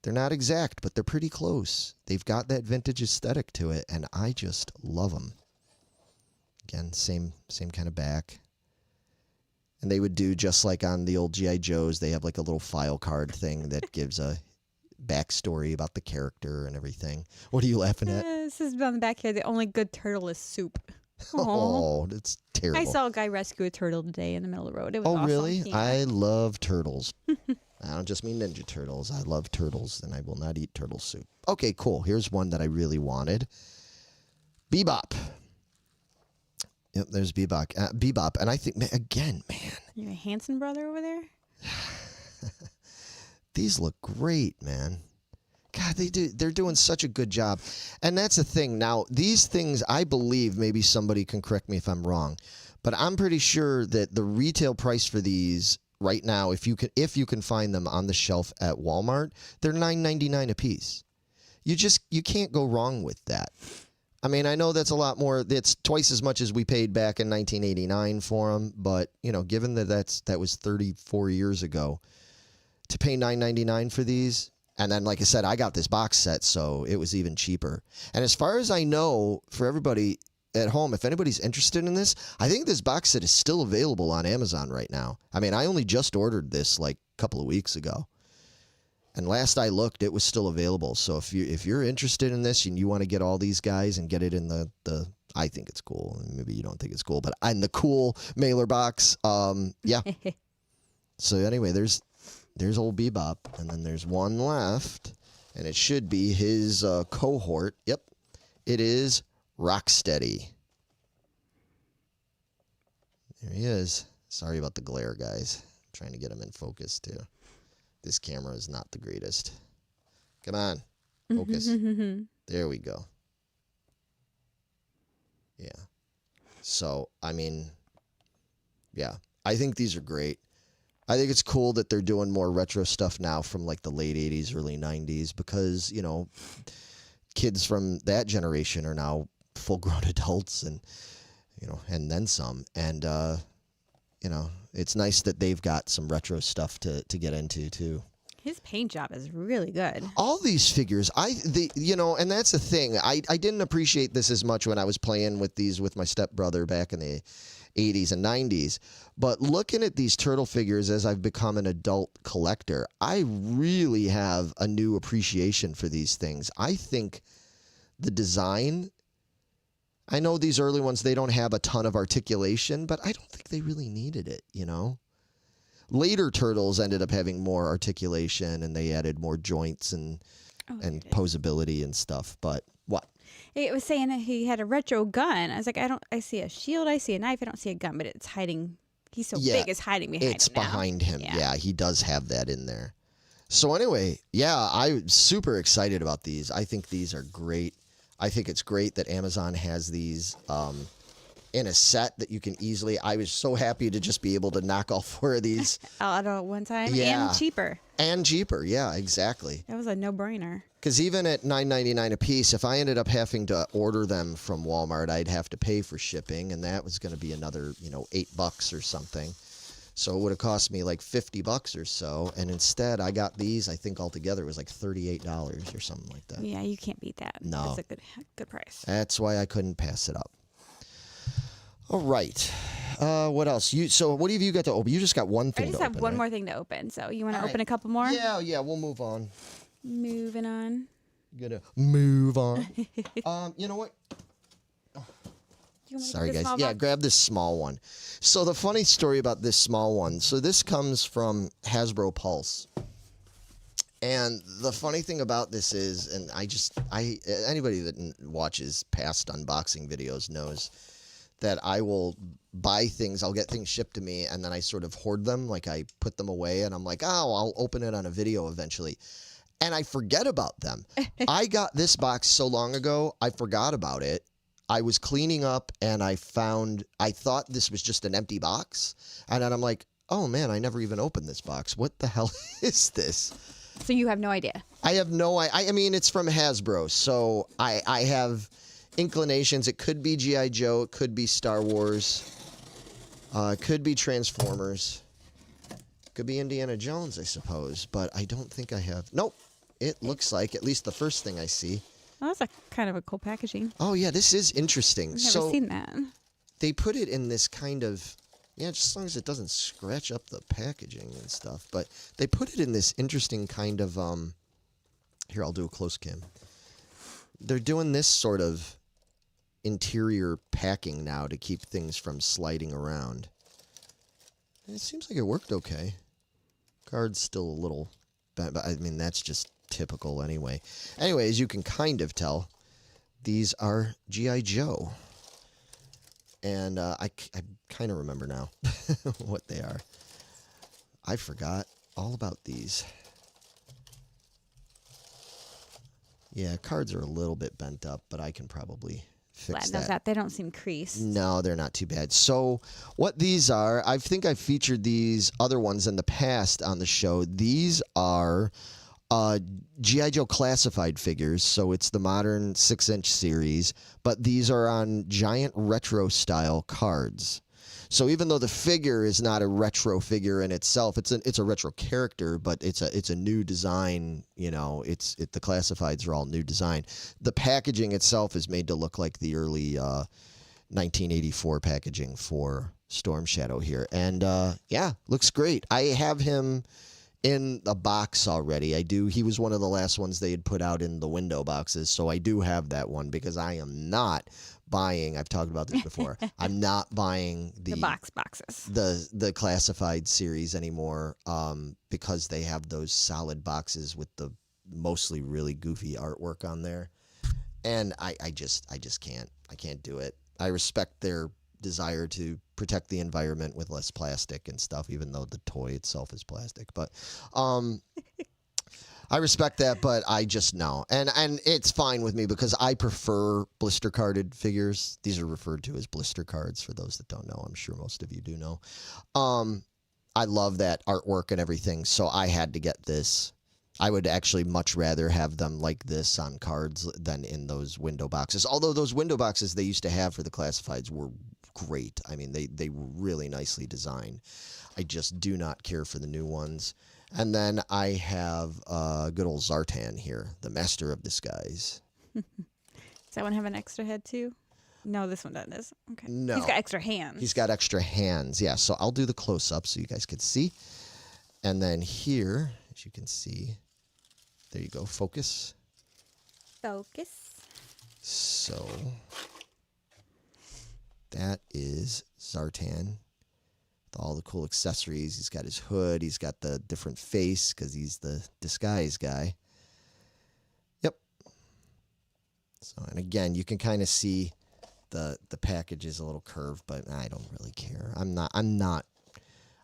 they're not exact, but they're pretty close. They've got that vintage aesthetic to it, and I just love them. Again, same kind of back. And they would do just like on the old G.I. Joes, they have like a little file card thing that gives a backstory about the character and everything. What are you laughing at? This is on the back here. The only good turtle is soup. Oh, that's terrible. I saw a guy rescue a turtle today in the middle of the road. It was awesome. Really? Yeah. I love turtles. I don't just mean Ninja Turtles. I love turtles, and I will not eat turtle soup. Okay, cool. Here's one that I really wanted. Bebop. Yep, there's Bebop. Bebop, and I think, again, man. You're a Hanson brother over there? These look great, man. God, they're doing such a good job. And that's the thing. Now, these things, I believe, maybe somebody can correct me if I'm wrong, but I'm pretty sure that the retail price for these right now, if you can find them on the shelf at Walmart, they're $9.99 a piece. You can't go wrong with that. I mean, I know that's a lot more. It's twice as much as we paid back in 1989 for them, but you know, given that that was 34 years ago, to pay $9.99 for these, and then like I said, I got this box set, so it was even cheaper. And as far as I know, for everybody at home, if anybody's interested in this, I think this box set is still available on Amazon right now. I mean, I only just ordered this like a couple of weeks ago. And last I looked, it was still available. So if you're interested in this and you want to get all these guys and get it in the I think it's cool. Maybe you don't think it's cool, but in the cool mailer box, yeah. So anyway, there's old Bebop, and then there's one left, and it should be his cohort. Yep, it is Rocksteady. There he is. Sorry about the glare, guys. I'm trying to get him in focus too. This camera is not the greatest. Come on. Focus. There we go. Yeah. So, I mean, yeah. I think these are great. I think it's cool that they're doing more retro stuff now from like the late 80s, early 90s, because, you know, kids from that generation are now full-grown adults and, you know, and then some. And, you know, it's nice that they've got some retro stuff to get into too. His paint job is really good. All these figures, you know, and that's the thing. I didn't appreciate this as much when I was playing with these with my stepbrother back in the 80s and 90s. But looking at these turtle figures as I've become an adult collector, I really have a new appreciation for these things. I think the design, I know these early ones, they don't have a ton of articulation, but I don't think they really needed it, you know? Later turtles ended up having more articulation, and they added more joints and posability and stuff. But what? It was saying that he had a retro gun. I was like, I see a shield, I see a knife, I don't see a gun, but it's hiding. He's so big, it's hiding behind him. It's behind him. Yeah, he does have that in there. So anyway, yeah, I'm super excited about these. I think these are great. I think it's great that Amazon has these in a set that you can easily. I was so happy to just be able to knock all 4 of these out at one time. Yeah. And cheaper. And cheaper, yeah, exactly. That was a no-brainer. Because even at $9.99 a piece, if I ended up having to order them from Walmart, I'd have to pay for shipping, and that was going to be another, you know, $8 or something. So it would have cost me like $50 or so, and instead I got these. I think altogether it was like $38 or something like that. Yeah, you can't beat that. No, that's a good price. That's why I couldn't pass it up. All right. What else? So what have you got to open? You just got one thing to open. I just have one more thing to open. So you want to open a couple more? Yeah, we'll move on. Moving on. Gonna move on. You know what? Sorry, guys. Yeah, grab this small one. So the funny story about this small one. So this comes from Hasbro Pulse. And the funny thing about this is, and anybody that watches past unboxing videos knows that I will buy things, I'll get things shipped to me, and then I sort of hoard them, like I put them away, and I'm like, oh, I'll open it on a video eventually. And I forget about them. I got this box so long ago, I forgot about it. I was cleaning up, and I thought this was just an empty box, and then I'm like, oh man, I never even opened this box. What the hell is this? So you have no idea? I have no idea. I mean, it's from Hasbro, so I have inclinations. It could be G.I. Joe. It could be Star Wars. It could be Transformers. It could be Indiana Jones, I suppose. But I don't think I have. Nope. It looks like, at least the first thing I see. Well, that's kind of a cool packaging. Oh, yeah. This is interesting. I've never seen that. They put it in this kind of... Yeah, just as long as it doesn't scratch up the packaging and stuff. But they put it in this interesting kind of Here, I'll do a close cam. They're doing this sort of interior packing now to keep things from sliding around. And it seems like it worked okay. Card's still a little bad, but I mean, that's just typical anyway. Anyway, as you can kind of tell, these are G.I. Joe. And I kind of remember now what they are. I forgot all about these. Yeah, cards are a little bit bent up, but I can probably fix that. They don't seem creased. No, they're not too bad. So what these are, I think I've featured these other ones in the past on the show. These are G.I. Joe classified figures, so it's the modern 6-inch series, but these are on giant retro style cards. So even though the figure is not a retro figure in itself, it's a retro character, but it's a new design. You know, the classifieds are all new design. The packaging itself is made to look like the early 1984 packaging for Storm Shadow here, and yeah, looks great. I have him in a box already. I do. He was one of the last ones they had put out in the window boxes, so I do have that one because I am not buying. I've talked about this before. I'm not buying the boxes, the classified series anymore, because they have those solid boxes with the mostly really goofy artwork on there, and I just can't. I can't do it. I respect their desire to protect the environment with less plastic and stuff, even though the toy itself is plastic. But I respect that, but I just know. And it's fine with me because I prefer blister carded figures. These are referred to as blister cards for those that don't know. I'm sure most of you do know. I love that artwork and everything, so I had to get this. I would actually much rather have them like this on cards than in those window boxes. Although those window boxes they used to have for the classifieds were great. I mean, they were really nicely designed. I just do not care for the new ones. And then I have good old Zartan here, the master of disguise. Does that one have an extra head too? No, this one doesn't. Okay. No. He's got extra hands. He's got extra hands, yeah. So I'll do the close-up so you guys can see. And then here, as you can see, there you go, focus. Focus. So that is Zartan with all the cool accessories. He's got his hood. He's got the different face because he's the disguise guy. Yep. So, and again, you can kind of see the package is a little curved, but I don't really care. I'm not.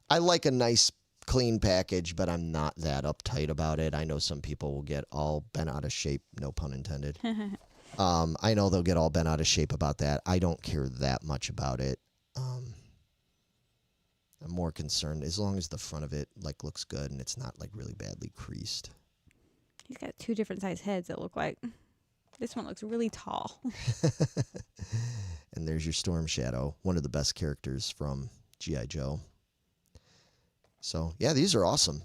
I like a nice clean package, but I'm not that uptight about it. I know some people will get all bent out of shape, no pun intended. I know they'll get all bent out of shape about that. I don't care that much about it. I'm more concerned as long as the front of it like looks good and it's not like really badly creased. He's got two different size heads, it look like. This one looks really tall. And there's your Storm Shadow, one of the best characters from G.I. Joe. So, yeah, these are awesome.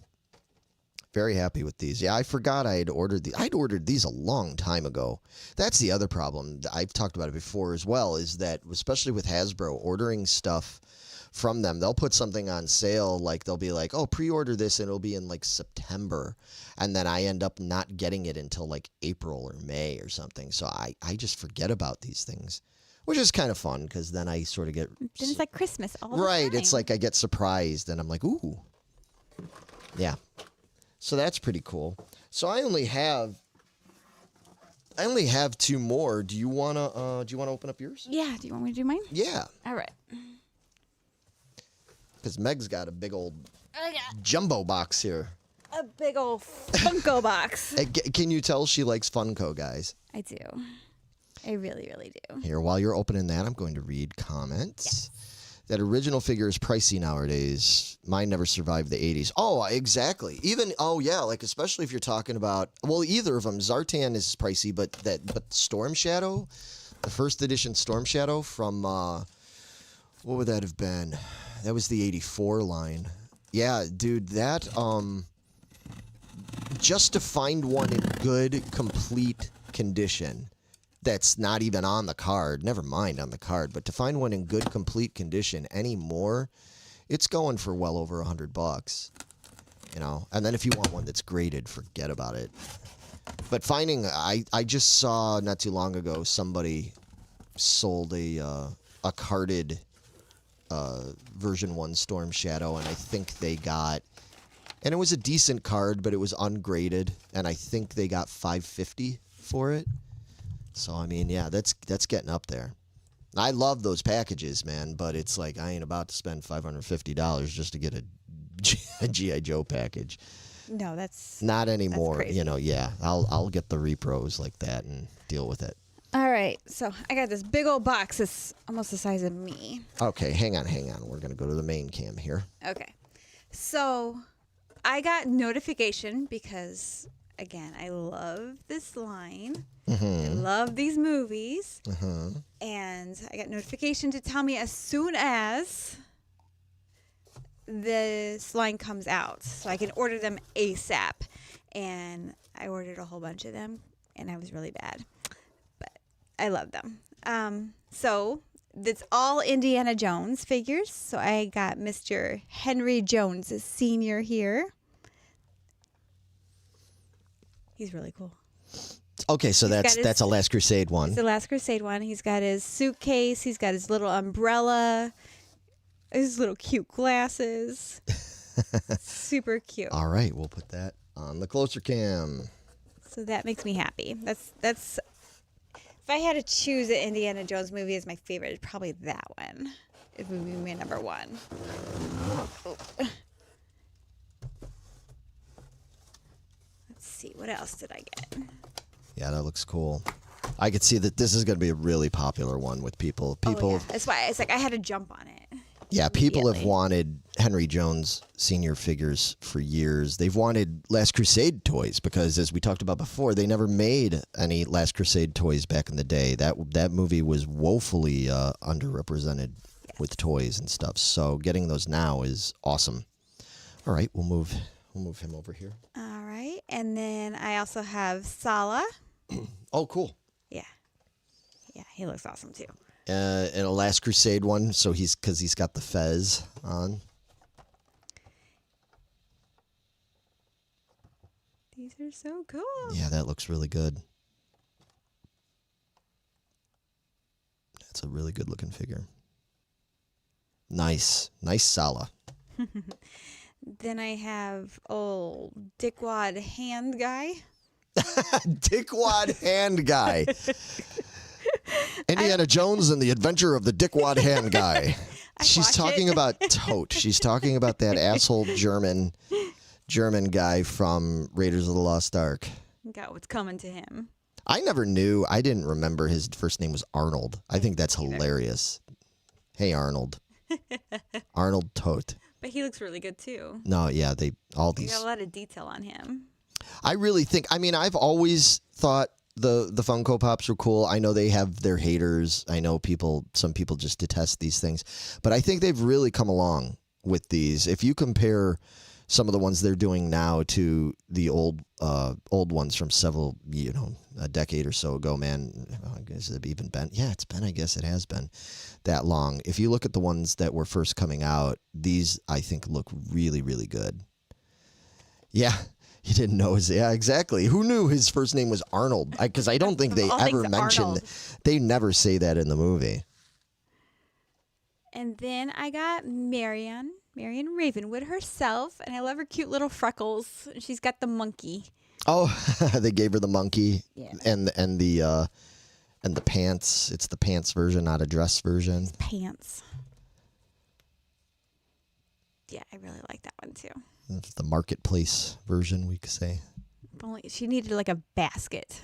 Very happy with these. Yeah, I forgot I had ordered these. I'd ordered these a long time ago. That's the other problem. I've talked about it before as well, is that, especially with Hasbro, ordering stuff from them, they'll put something on sale, like they'll be like, oh, pre-order this, and it'll be in like September. And then I end up not getting it until like April or May or something. So I just forget about these things, which is kind of fun because then I sort of get... Then it's like Christmas all the time. Right, it's like I get surprised and I'm like, ooh. Yeah. So that's pretty cool. So I only have two more. Do you wanna open up yours? Yeah. Do you want me to do mine? Yeah. All right. Because Meg's got a big old jumbo box here. A big old Funko box. Can you tell she likes Funko, guys? I do. I really, really do. Here, while you're opening that, I'm going to read comments. Yes. That original figure is pricey nowadays. Mine never survived the 80s. Oh, exactly. Even, oh, yeah, like especially if you're talking about, well, either of them. Zartan is pricey, but Storm Shadow, the first edition Storm Shadow from, what would that have been? That was the 84 line. Yeah, dude, that, just to find one in good, complete condition that's not even on the card, never mind on the card, but to find one in good, complete condition anymore, it's going for well over $100, you know. And then if you want one that's graded, forget about it. But finding, I just saw not too long ago somebody sold a carded version 1 Storm Shadow, and I think they got, and it was a decent card, but it was ungraded, and I think they got $550 for it. So I mean, yeah, that's getting up there. I love those packages, man, but it's like I ain't about to spend $550 just to get a G.I. Joe package. No, that's not anymore. That's crazy. You know, yeah, I'll get the repros like that and deal with it. All right, so I got this big old box. It's almost the size of me. Okay, hang on. We're gonna go to the main cam here. Okay, so I got notification because, again, I love this line. I love these movies. And I got notification to tell me as soon as this line comes out, so I can order them ASAP. And I ordered a whole bunch of them, and I was really bad. I love them. So it's all Indiana Jones figures. So I got Mr. Henry Jones Sr. here. He's really cool. Okay, so that's a Last Crusade one. It's the Last Crusade one. He's got his suitcase. He's got his little umbrella. His little cute glasses. Super cute. All right, we'll put that on the closer cam. So that makes me happy. That's. If I had to choose an Indiana Jones movie as my favorite, it'd probably that one. It would be my number one. Oh. Let's see, what else did I get? Yeah, that looks cool. I could see that this is going to be a really popular one with people. Oh, yeah. That's why it's like I had to jump on it. Yeah, people have wanted Henry Jones Sr. figures for years. They've wanted Last Crusade toys because, as we talked about before, they never made any Last Crusade toys back in the day. That movie was woefully underrepresented with toys and stuff. So getting those now is awesome. All right, we'll move him over here. All right, and then I also have Sala. Oh, cool. Yeah, he looks awesome too. And a Last Crusade one, so he's got the fez on. These are so cool. Yeah, that looks really good. That's a really good looking figure. Nice Sala. Then I have old Dickwad Hand Guy. Dickwad Hand Guy. Indiana Jones and the Adventure of the Dickwad Hand Guy. She's talking about Tote. She's talking about that asshole German guy from Raiders of the Lost Ark. Got what's coming to him. I never knew. I didn't remember his first name was Arnold. I think that's hilarious. Hey, Arnold. Arnold Tote. But he looks really good too. No, yeah, they got a lot of detail on him. I really think. I mean, I've always thought the Funko Pops were cool. I know they have their haters. I know some people just detest these things, but I think they've really come along with these. If you compare some of the ones they're doing now to the old ones from several, a decade or so ago, man, I guess it's even been. Yeah, it's been. I guess it has been that long. If you look at the ones that were first coming out, these I think look really, really good. Yeah. You didn't know yeah, exactly. Who knew his first name was Arnold? Because I don't think they ever mentioned. They never say that in the movie. And then I got Marion Ravenwood herself, and I love her cute little freckles. She's got the monkey. Oh, they gave her the monkey, yeah. and the pants. It's the pants version, not a dress version. It's pants. Yeah, I really like that one too. It's the marketplace version, we could say. Only she needed like a basket.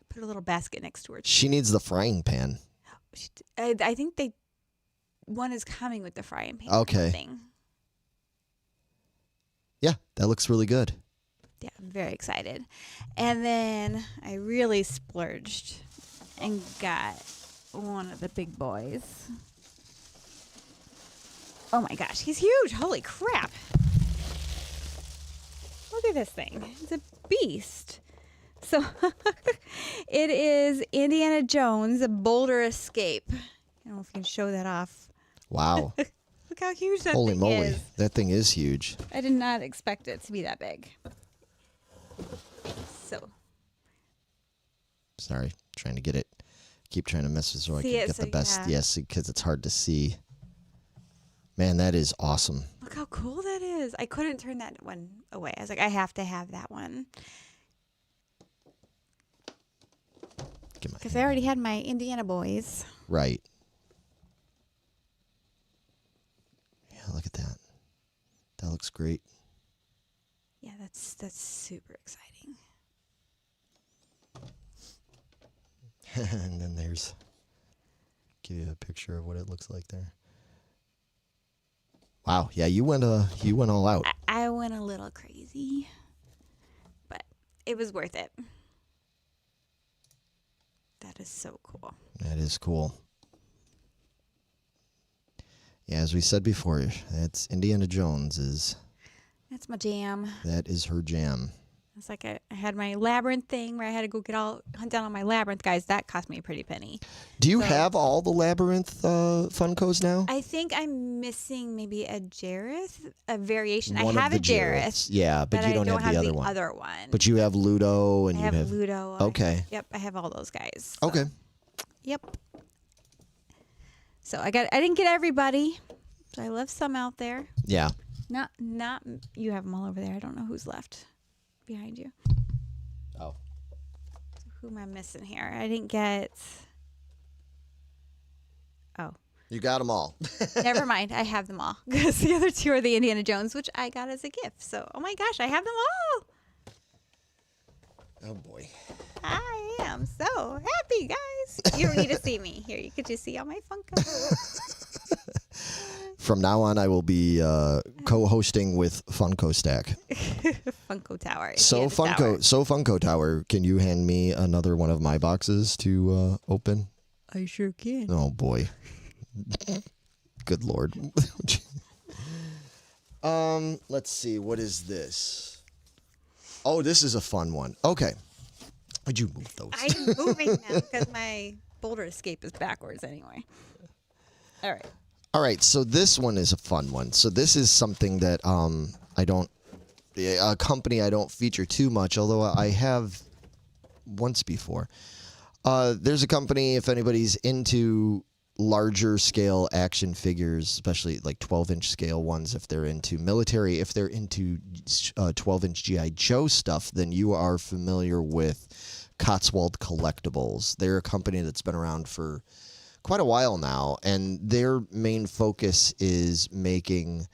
Put a little basket next to her. She needs the frying pan. I think one is coming with the frying pan. Okay. Yeah, that looks really good. Yeah, I'm very excited. And then I really splurged and got one of the big boys. Oh my gosh, he's huge. Holy crap. Look at this thing. It's a beast. So it is Indiana Jones, a Boulder Escape. I don't know if you can show that off. Wow. Look how huge that Holy thing moly. is. That thing is huge. I did not expect it to be that big. So Sorry, trying to get it. Keep trying to mess with so I can get the best. Yes, because it's hard to see. Man, that is awesome. Look how cool that is. I couldn't turn that one away. I was like, I have to have that one. Because I already had my Indiana boys. Right. Yeah, look at that. That looks great. Yeah, that's super exciting. And then there's, give you a picture of what it looks like there. Wow, yeah, you went all out. I went a little crazy, but it was worth it. That is so cool. That is cool. Yeah, as we said before, that's Indiana Jones is. That's my jam. That is her jam. It's like I had my labyrinth thing where I had to go hunt down all my labyrinth guys. That cost me a pretty penny. Do you have all the labyrinth Funkos now? I think I'm missing maybe a Jareth, a variation. One I have of a Jareth. Yeah, but you don't have the other one. But you have Ludo and I have Ludo. Okay. Yep, I have all those guys. So. Okay. Yep. So I didn't get everybody. So I left some out there. Yeah. Not you have them all over there. I don't know who's left behind you. Oh. So who am I missing here? I didn't get. Oh. You got them all. Never mind. I have them all. Because the other two are the Indiana Jones, which I got as a gift. So, oh my gosh, I have them all. Oh boy. I am so happy, guys. You don't need to see me. Here, you could just see all my Funko. From now on, I will be co-hosting with Funko Stack. Funko Tower. So Funko Tower, can you hand me another one of my boxes to open? I sure can. Oh boy. Good Lord. Let's see. What is this? Oh, this is a fun one. Okay. Would you move those? I'm moving them because my boulder escape is backwards anyway. All right. All right, so this one is a fun one. So this is something that a company I don't feature too much, although I have once before. There's a company, if anybody's into larger scale action figures, especially like 12-inch scale ones, if they're into military, if they're into 12-inch G.I. Joe stuff, then you are familiar with COSTWOLD Collectibles. They're a company that's been around for quite a while now, and their main focus is making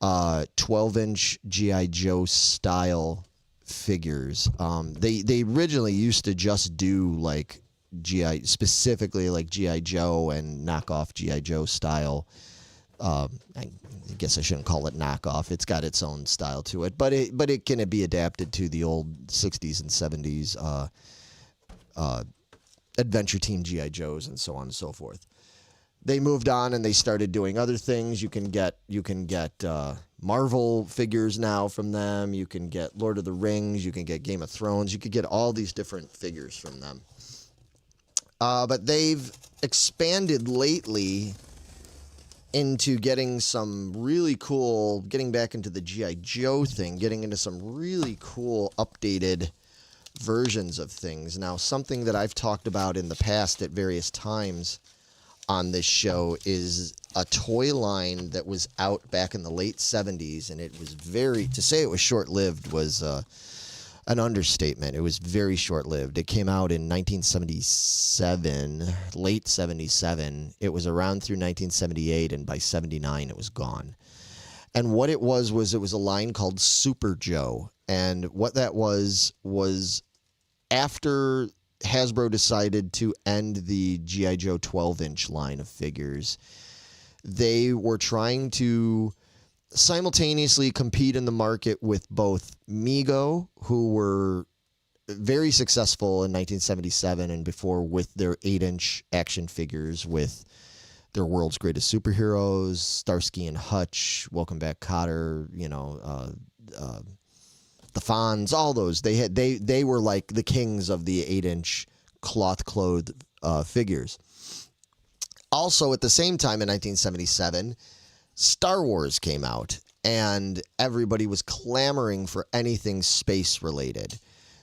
12-inch G.I. Joe style figures. They originally used to just do like specifically like G.I. Joe and knockoff G.I. Joe style. I guess I shouldn't call it knockoff. It's got its own style to it, but it can be adapted to the old 60s and 70s Adventure Team G.I. Joes and so on and so forth. They moved on and they started doing other things. You can get Marvel figures now from them. You can get Lord of the Rings. You can get Game of Thrones. You could get all these different figures from them. But they've expanded lately into getting some really cool, getting back into the G.I. Joe thing, getting into some really cool updated versions of things. Now, something that I've talked about in the past at various times on this show is a toy line that was out back in the late 70s, and it was to say it was short-lived was an understatement. It was very short-lived. It came out in 1977, late 77. It was around through 1978, and by 79 it was gone. And what it was it was a line called Super Joe. And what that was after Hasbro decided to end the G.I. Joe 12-inch line of figures, they were trying to simultaneously compete in the market with both Mego, who were very successful in 1977 and before with their 8-inch action figures with their world's greatest superheroes, Starsky and Hutch, Welcome Back Kotter, the Fonz, all those. They were like the kings of the 8-inch cloth-clothed figures. Also, at the same time in 1977, Star Wars came out, and everybody was clamoring for anything space-related.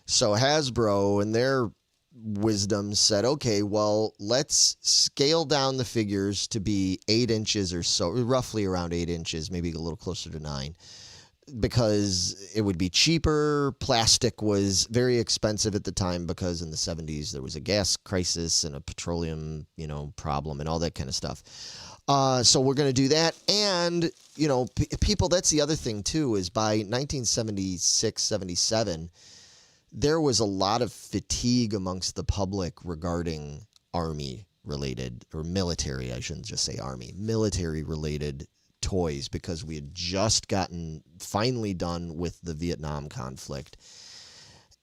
So Hasbro, in their wisdom said, okay, well, let's scale down the figures to be 8 inches or so, roughly around 8 inches, maybe a little closer to 9, because it would be cheaper. Plastic was very expensive at the time because in the 70s there was a gas crisis and a petroleum, problem and all that kind of stuff. So we're going to do that. And, people, that's the other thing too, is by 1976, 77, there was a lot of fatigue amongst the public regarding Army-related, or military, I shouldn't just say Army, military-related toys, because we had just gotten finally done with the Vietnam conflict.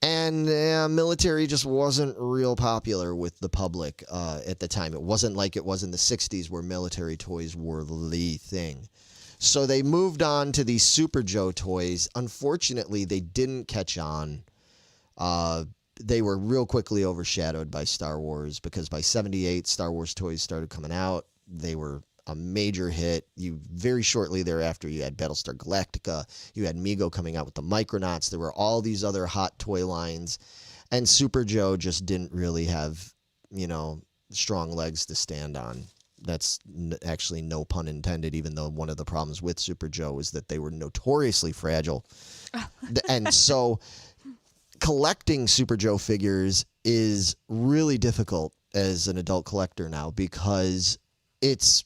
And military just wasn't real popular with the public at the time. It wasn't like it was in the 60s where military toys were the thing. So they moved on to these Super Joe toys. Unfortunately, they didn't catch on. They were real quickly overshadowed by Star Wars, because by 78, Star Wars toys started coming out. They were a major hit. Very shortly thereafter, you had Battlestar Galactica. You had Mego coming out with the Micronauts. There were all these other hot toy lines. And Super Joe just didn't really have, strong legs to stand on. That's actually no pun intended, even though one of the problems with Super Joe is that they were notoriously fragile. And so collecting Super Joe figures is really difficult as an adult collector now, because it's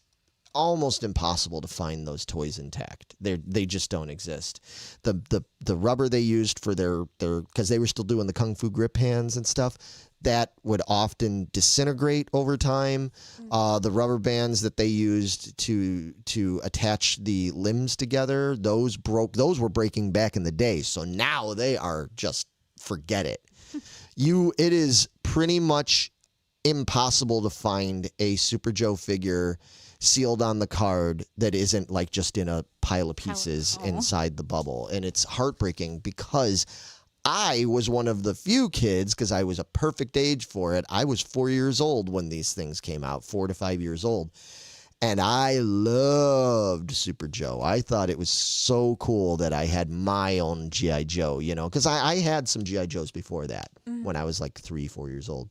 almost impossible to find those toys intact. They just don't exist. The rubber they used for their because they were still doing the Kung Fu grip hands and stuff, that would often disintegrate over time. The rubber bands that they used to attach the limbs together, those were breaking back in the day. So now they are just, forget it. It is pretty much impossible to find a Super Joe figure sealed on the card that isn't like just in a pile of pieces inside the bubble. And it's heartbreaking, because I was one of the few kids, because I was a perfect age for it. I was 4 years old when these things came out, 4 to 5 years old. And I loved Super Joe. I thought it was so cool that I had my own G.I. Joe, because I had some G.I. Joes before that when I was like 3, 4 years old.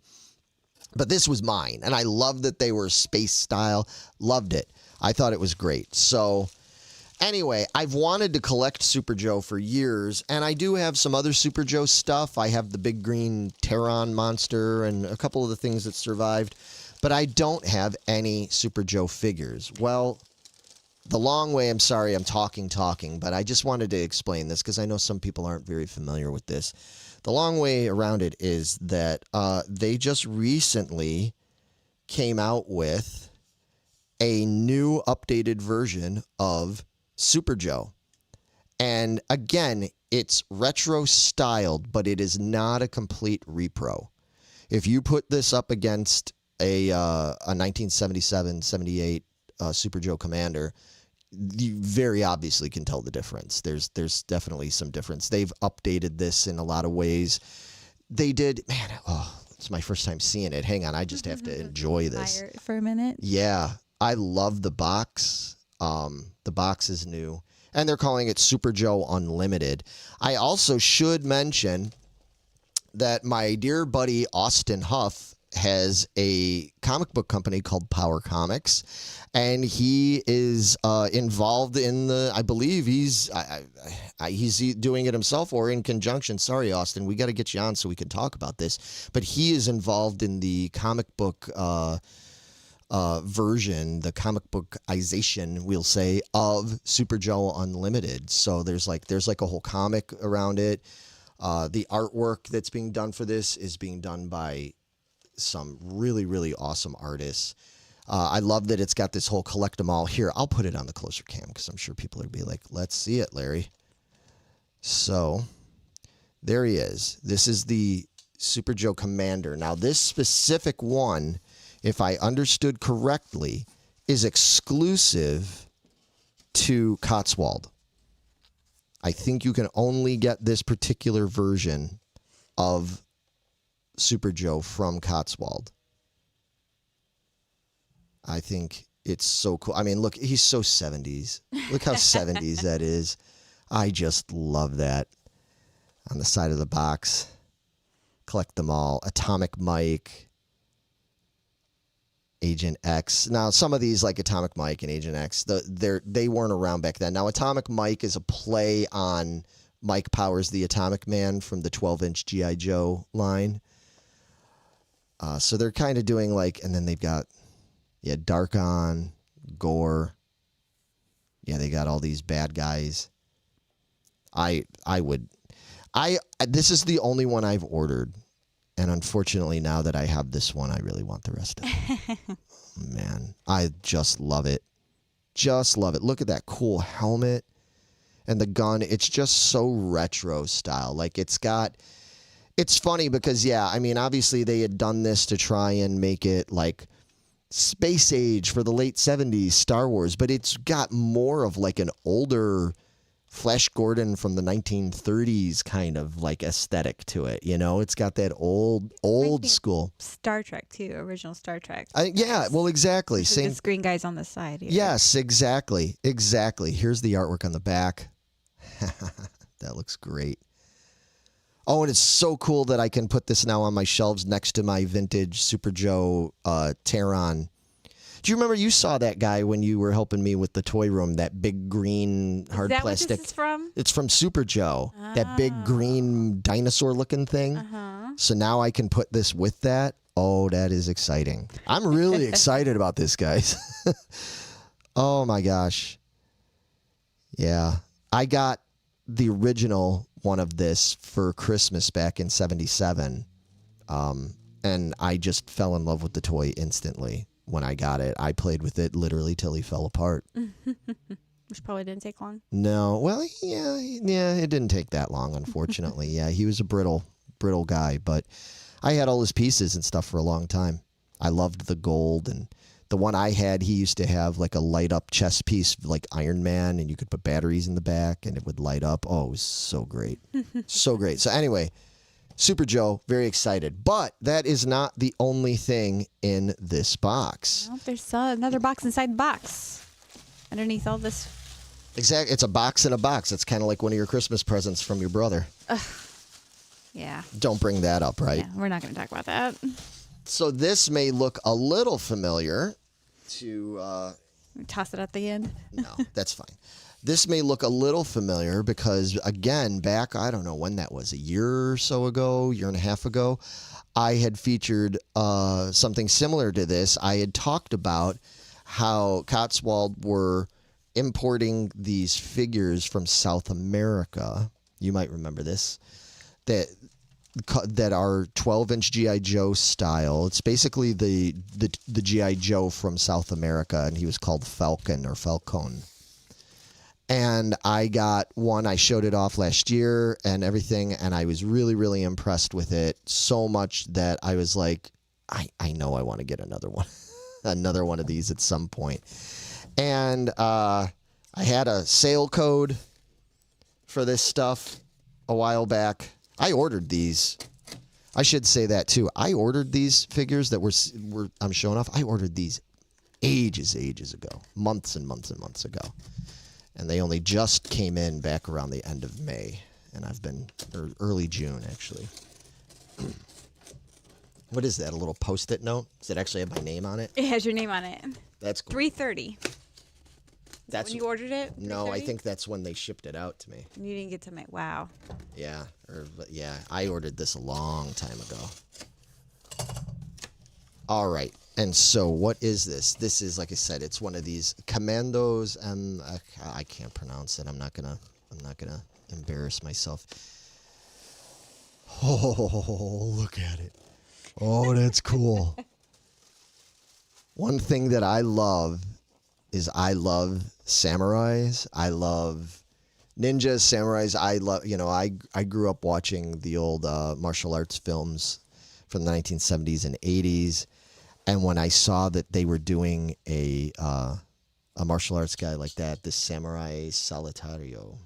But this was mine, and I loved that they were space style. Loved it. I thought it was great. So anyway, I've wanted to collect Super Joe for years, and I do have some other Super Joe stuff. I have the big green Terron monster and a couple of the things that survived. But I don't have any Super Joe figures. Well, the long way, I'm sorry, I'm talking, but I just wanted to explain this because I know some people aren't very familiar with this. The long way around it is that they just recently came out with a new updated version of Super Joe. And again, it's retro styled, but it is not a complete repro. If you put this up against a 1977, 78 Super Joe Commander, you very obviously can tell the difference. There's definitely some difference. They've updated this in a lot of ways. They did, man, it's my first time seeing it. Hang on, I just have to enjoy this. For a minute. Yeah, I love the box. The box is new, and they're calling it Super Joe Unlimited. I also should mention that my dear buddy Austin Huff has a comic book company called Power Comics, and he is involved in the, I believe he's doing it himself or in conjunction. Sorry, Austin, we got to get you on so we can talk about this. But he is involved in the comic book version, the comic bookization, we'll say, of Super Joe Unlimited. So there's like a whole comic around it. The artwork that's being done for this is being done by some really, really awesome artists. I love that it's got this whole collect 'em all. Here, I'll put it on the closer cam because I'm sure people are going to be like, let's see it, Larry. So there he is. This is the Super Joe Commander. Now, this specific one, if I understood correctly, is exclusive to Cotswold. I think you can only get this particular version of Super Joe from Cotswold. I think it's so cool. I mean, look, he's so 70s. Look how 70s that is. I just love that on the side of the box. collect them all. Atomic Mike, Agent X. Now, some of these, like Atomic Mike and Agent X, they weren't around back then. Now, Atomic Mike is a play on Mike Powers, the Atomic Man from the 12-inch G.I. Joe line. So they're kind of doing like, and then they've got, yeah, Darkon, Gore. Yeah, they got all these bad guys. This is the only one I've ordered. And unfortunately, now that I have this one, I really want the rest of it. Man, I just love it. Just love it. Look at that cool helmet and the gun. It's just so retro style. Like it's funny because, yeah, I mean, obviously they had done this to try and make it like space age for the late 70s Star Wars, but it's got more of like an older Flash Gordon from the 1930s kind of like aesthetic to it. You know, it's got that old school Star Trek too, original Star Trek. Yeah, well, exactly. Same green guys on the side here. Yes, exactly. Here's the artwork on the back. That looks great. Oh, and it's so cool that I can put this now on my shelves next to my vintage Super Joe Terran. Do you remember you saw that guy when you were helping me with the toy room? That big green hard plastic. What this is from? It's from Super Joe. Oh. That big green dinosaur-looking thing. So now I can put this with that. Oh, that is exciting. I'm really excited about this, guys. Oh my gosh. Yeah, I got the original one of this for Christmas back in '77, and I just fell in love with the toy instantly. When I got it, I played with it literally till he fell apart. Which probably didn't take long. No, well, yeah, it didn't take that long, unfortunately. Yeah, he was a brittle guy, but I had all his pieces and stuff for a long time. I loved the gold, and the one I had, he used to have like a light up chest piece like Iron Man, and you could put batteries in the back and it would light up. Oh, it was so great. So great. So anyway, Super Joe, very excited. But that is not the only thing in this box. Well, there's another box inside the box. Underneath all this. Exactly. It's a box in a box. It's kind of like one of your Christmas presents from your brother. Yeah. Don't bring that up, right? Yeah, we're not going to talk about that. So this may look a little familiar to... Toss it at the end? No, that's fine. This may look a little familiar because, again, back, I don't know when that was, a year or so ago, year and a half ago, I had featured something similar to this. I had talked about how Cotswold were importing these figures from South America. You might remember this. That are 12-inch G.I. Joe style. It's basically the G.I. Joe from South America, and he was called Falcon or Falcon. And I got one. I showed it off last year and everything, and I was really, really impressed with it so much that I was like, I know I want to get another one. Another one of these at some point. And I had a sale code for this stuff a while back. I ordered these. I should say that too. I ordered these figures that I'm showing off. I ordered these ages ago, months and months and months ago. And they only just came in back around the end of May. And I've been, or early June, actually. What is that, a little Post-it note? Does it actually have my name on it? It has your name on it. That's cool. 3:30. That's when you ordered it? No, I think that's when they shipped it out to me. You didn't get to make, wow. Yeah, yeah, I ordered this a long time ago. All right. And so what is this? This is, like I said, it's one of these Commandos, and I can't pronounce it. I'm not gonna embarrass myself. Oh, look at it. Oh, that's cool. One thing that I love is I love samurais. I love ninjas, samurais. I love, I grew up watching the old martial arts films from the 1970s and 80s. And when I saw that they were doing a martial arts guy like that, this Samurai Solitario,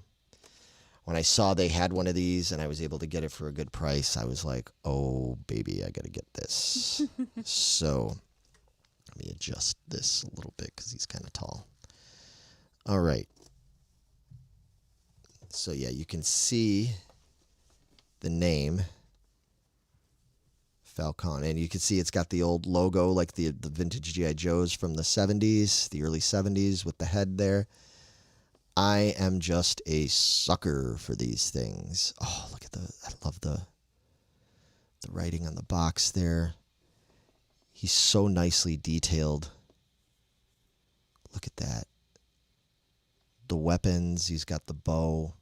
when I saw they had one of these and I was able to get it for a good price, I was like, oh, baby, I got to get this. So let me adjust this a little bit because he's kind of tall. All right. So, yeah, you can see the name. Falcon. And you can see it's got the old logo, like the vintage G.I. Joes from the 70s, the early 70s with the head there. I am just a sucker for these things. Oh, look at I love the writing on the box there. He's so nicely detailed. Look at that. The weapons, he's got the bow,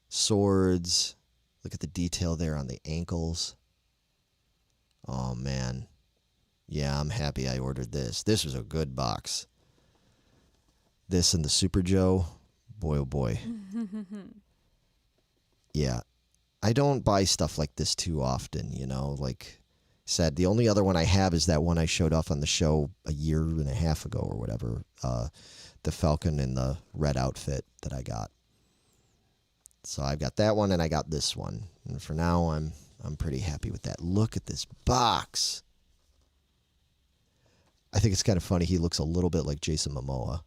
swords. Look at the detail there on the ankles. Oh, man. Yeah, I'm happy I ordered this. This was a good box. This and the Super Joe. Boy, oh, boy. Yeah. I don't buy stuff like this too often, you know. Like I said, the only other one I have is that one I showed off on the show a year and a half ago or whatever. The Falcon in the red outfit that I got. So I've got that one and I got this one. And for now, I'm pretty happy with that. Look at this box. I think it's kind of funny. He looks a little bit like Jason Momoa.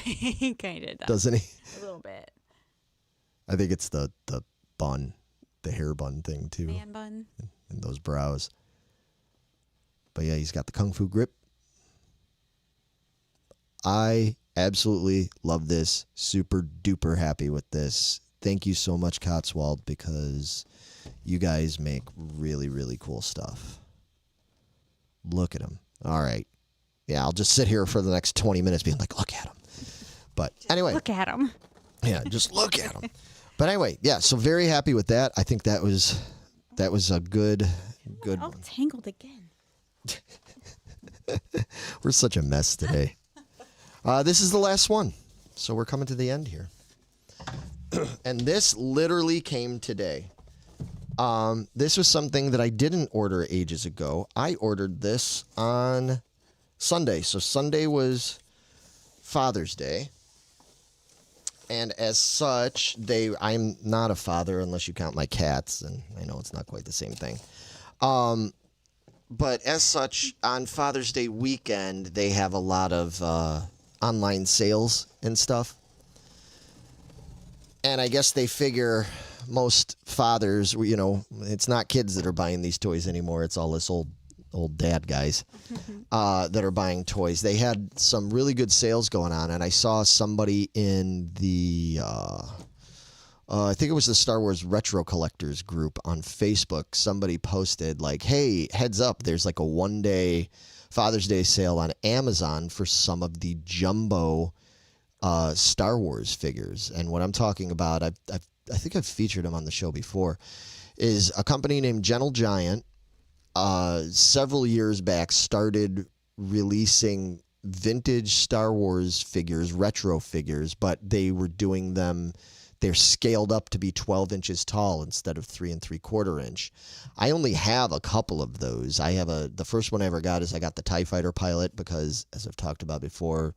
He kind of does. Doesn't he? A little bit. I think it's the bun, the hair bun thing too. Man bun. And those brows. But yeah, he's got the Kung Fu grip. I absolutely love this. Super duper happy with this. Thank you so much, Cotswold, because you guys make really, really cool stuff. Look at him. All right. Yeah, I'll just sit here for the next 20 minutes being like, look at him. But anyway. Look at him. Yeah, just look at him. But anyway, yeah, so very happy with that. I think that was a good all one. Tangled again. We're such a mess today. This is the last one. So we're coming to the end here. And this literally came today. This was something that I didn't order ages ago. I ordered this on Sunday. So Sunday was Father's Day. And as such, I'm not a father unless you count my cats. And I know it's not quite the same thing. But as such, on Father's Day weekend, they have a lot of online sales and stuff. And I guess they figure most fathers, you know, it's not kids that are buying these toys anymore. It's all this old dad guys that are buying toys. They had some really good sales going on, and I saw somebody in the, I think it was the Star Wars Retro Collectors group on Facebook. Somebody posted like, hey, heads up, there's like a one-day Father's Day sale on Amazon for some of the jumbo Star Wars figures. And what I'm talking about, I think I've featured them on the show before, is a company named Gentle Giant. Several years back started releasing vintage Star Wars figures, retro figures, but they were doing them, they're scaled up to be 12 inches tall instead of 3 3/4 inch. I only have a couple of those. I have the first one I ever got is I got the TIE Fighter pilot because, as I've talked about before,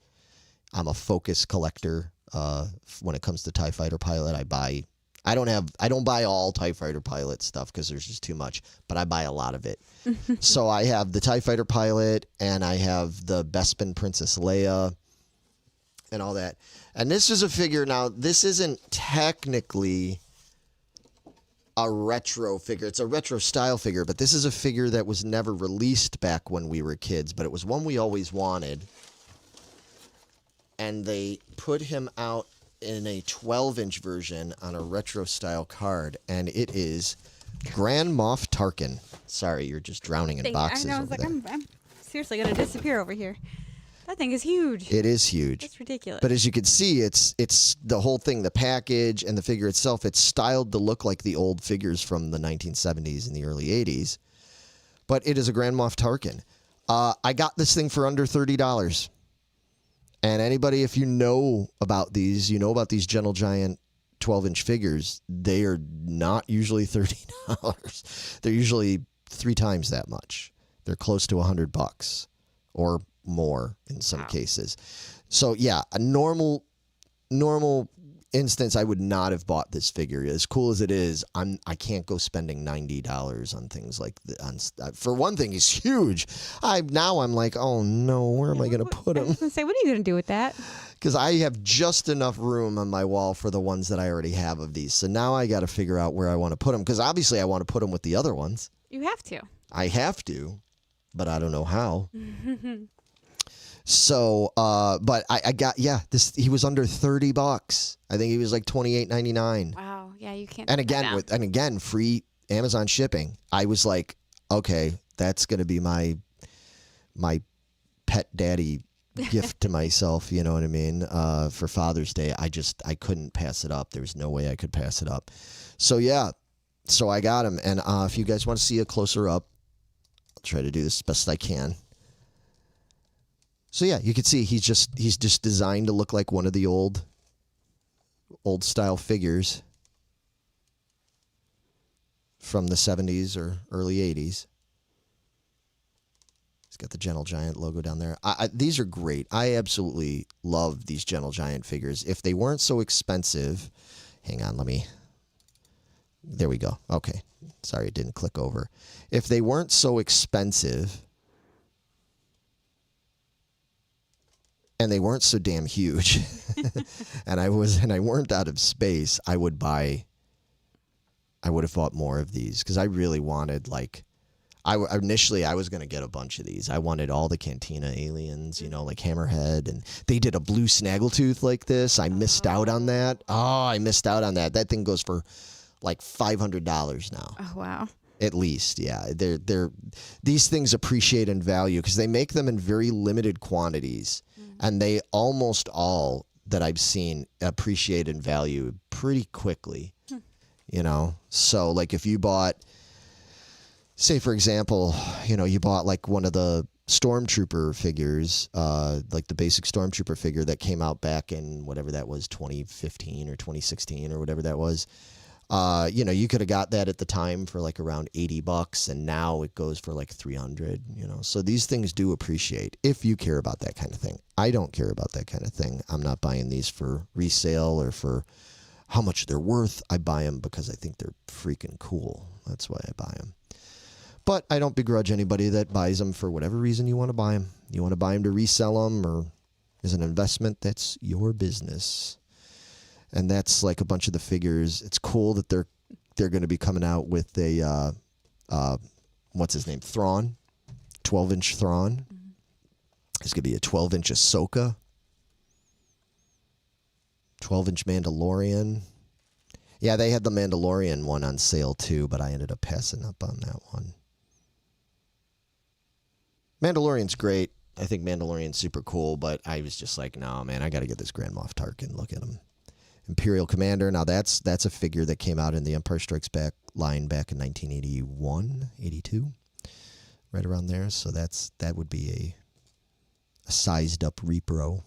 I'm a focus collector. When it comes to TIE Fighter pilot, I don't buy all TIE Fighter pilot stuff because there's just too much, but I buy a lot of it. So I have the TIE Fighter pilot and I have the Bespin Princess Leia and all that. And this is a figure. Now, this isn't technically a retro figure. It's a retro style figure, but this is a figure that was never released back when we were kids, but it was one we always wanted. And they put him out in a 12-inch version on a retro style card, and it is Grand Moff Tarkin. Sorry, you're just drowning in boxes. I know. I was like, I'm seriously gonna disappear over here. That thing is huge. It is huge. It's ridiculous. But as you can see, it's the whole thing, the package and the figure itself. It's styled to look like the old figures from the 1970s and the early 80s. But it is a Grand Moff Tarkin. I got this thing for under $30. And anybody, if you know about these, Gentle Giant 12-inch figures, they are not usually $30. They're usually 3 times that much. They're close to $100 or more in some cases. So yeah, a normal instance, I would not have bought this figure. As cool as it is, I can't go spending $90 on things like that. For one thing, it's huge. I'm like, oh no, where am I going to put him? I was going to say, what are you going to do with that? Because I have just enough room on my wall for the ones that I already have of these. So now I got to figure out where I want to put them. Because obviously I want to put them with the other ones. You have to. I have to, but I don't know how. So, but I got, he was under $30. I think he was like $28.99. Wow. Yeah, you can't. And again, free Amazon shipping. I was like, okay, that's going to be my pet daddy gift to myself. You know what I mean? For Father's Day, I couldn't pass it up. There was no way I could pass it up. So yeah, so I got him. And if you guys want to see a closer up, I'll try to do this as best I can. So yeah, you can see he's just designed to look like one of the old style figures from the 70s or early 80s. He's got the Gentle Giant logo down there. These are great. I absolutely love these Gentle Giant figures. If they weren't so expensive, hang on, there we go. Okay. Sorry, it didn't click over. If they weren't so expensive and they weren't so damn huge and I weren't out of space, I would have bought more of these because I really wanted, like, initially I was going to get a bunch of these. I wanted all the Cantina aliens, you know, like Hammerhead, and they did a blue Snaggletooth like this. I missed out on that. Oh, I missed out on that. That thing goes for like $500 now. Oh, wow. At least, yeah. These things appreciate in value because they make them in very limited quantities, and they almost all that I've seen appreciate in value pretty quickly. You know, so like if you bought, say for example, you know, you bought like one of the Stormtrooper figures, like the basic Stormtrooper figure that came out back in whatever that was, 2015 or 2016 or whatever that was. You know, you could have got that at the time for like around $80, and now it goes for like $300, you know. So these things do appreciate if you care about that kind of thing. I don't care about that kind of thing. I'm not buying these for resale or for how much they're worth. I buy them because I think they're freaking cool. That's why I buy them. But I don't begrudge anybody that buys them for whatever reason you want to buy them. You want to buy them to resell them or as an investment, that's your business. And that's like a bunch of the figures. It's cool that they're going to be coming out with a, what's his name? Thrawn. 12-inch Thrawn. There's going to be a 12-inch Ahsoka. 12-inch Mandalorian. Yeah, they had the Mandalorian one on sale too, but I ended up passing up on that one. Mandalorian's great. I think Mandalorian's super cool, but I was just like, no, man, I got to get this Grand Moff Tarkin. Look at him. Imperial Commander. Now that's a figure that came out in the Empire Strikes Back line back in 1981, 82, right around there. So that would be a sized up repro.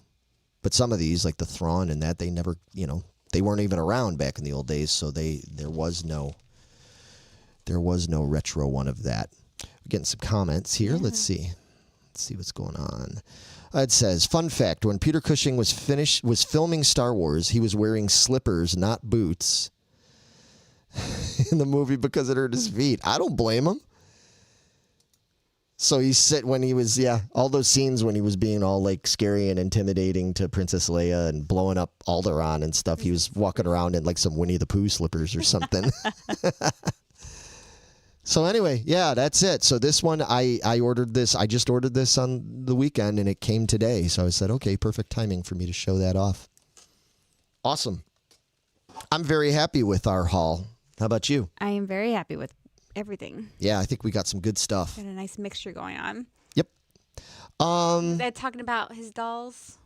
But some of these, like the Thrawn and that, they never, you know, they weren't even around back in the old days. So there was no retro one of that. We're getting some comments here. Yeah. Let's see what's going on. It says, fun fact, when Peter Cushing was filming Star Wars, he was wearing slippers, not boots, in the movie because it hurt his feet. I don't blame him. So all those scenes when he was being all like scary and intimidating to Princess Leia and blowing up Alderaan and stuff, he was walking around in like some Winnie the Pooh slippers or something. So anyway, yeah, that's it. So this one, I ordered this. I just ordered this on the weekend, and it came today. So I said, okay, perfect timing for me to show that off. Awesome. I'm very happy with our haul. How about you? I am very happy with everything. Yeah, I think we got some good stuff. Got a nice mixture going on. Yep. They're talking about his dolls.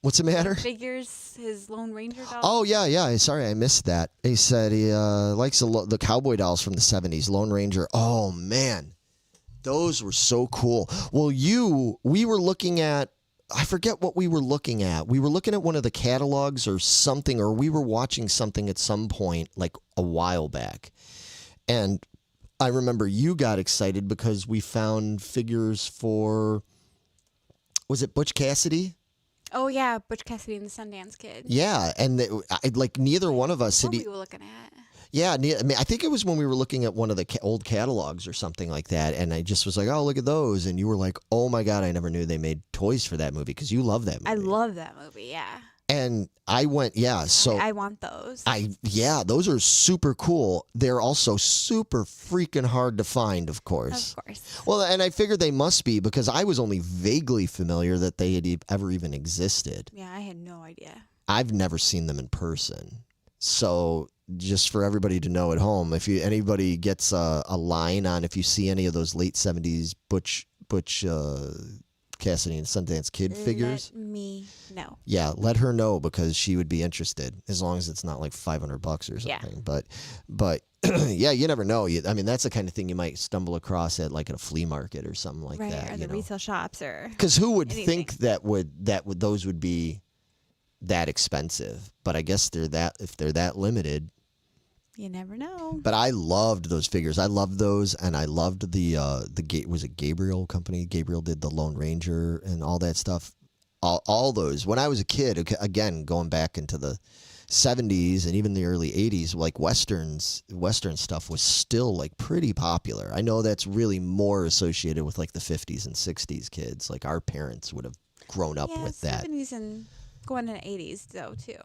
What's the matter? Figures, his Lone Ranger dolls. Oh, yeah. Sorry, I missed that. He said he likes the cowboy dolls from the 70s, Lone Ranger. Oh, man. Those were so cool. Well, we were looking at, I forget what we were looking at. We were looking at one of the catalogs or something, or we were watching something at some point like a while back. And I remember you got excited because we found figures for, was it Butch Cassidy? Oh, yeah, Butch Cassidy and the Sundance Kid. Yeah, and neither one of us what were we looking at? Yeah, I mean, I think it was when we were looking at one of the old catalogs or something like that, and I just was like, oh, look at those, and you were like, oh, my God, I never knew they made toys for that movie, because you love that movie. I love that movie, yeah. And I went, yeah, so I want those. Those are super cool. They're also super freaking hard to find, of course. Of course. Well, and I figured they must be because I was only vaguely familiar that they had ever even existed. Yeah, I had no idea. I've never seen them in person. So just for everybody to know at home, if anybody gets a line on if you see any of those late 70s Butch Cassidy and Sundance Kid figures. Let me know. Yeah, let her know because she would be interested as long as it's not like $500 or something. Yeah. But yeah, you never know. I mean, that's the kind of thing you might stumble across at like at a flea market or something like that. Or the retail shops or. Because who would anything. think those would be that expensive? But I guess if they're that limited. You never know. But I loved those figures. I loved those, and I loved was it Gabriel company? Gabriel did the Lone Ranger and all that stuff. All those. When I was a kid, again, going back into the 70s and even the early 80s, like Western stuff was still like pretty popular. I know that's really more associated with like the 50s and 60s kids. Like our parents would have grown up with that. 70s and going into the 80s though too.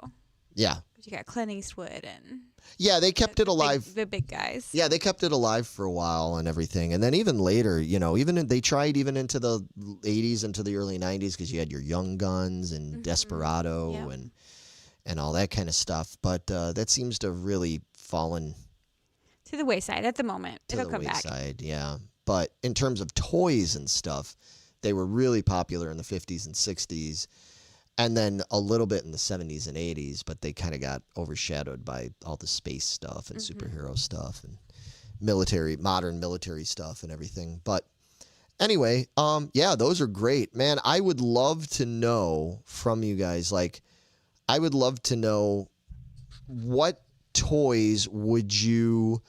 Yeah. You got Clint Eastwood and they kept it alive. The big guys. Yeah, they kept it alive for a while and everything. And then even later, they tried even into the 80s, into the early 90s, because you had your Young Guns and Desperado and all that kind of stuff. But that seems to have really fallen to the wayside at the moment. It'll come back. Yeah. But in terms of toys and stuff, they were really popular in the 50s and 60s. And then a little bit in the 70s and 80s, but they kind of got overshadowed by all the space stuff and superhero stuff and modern military stuff and everything. But anyway, those are great. Man, I would love to know from you guys, I would love to know what toys would you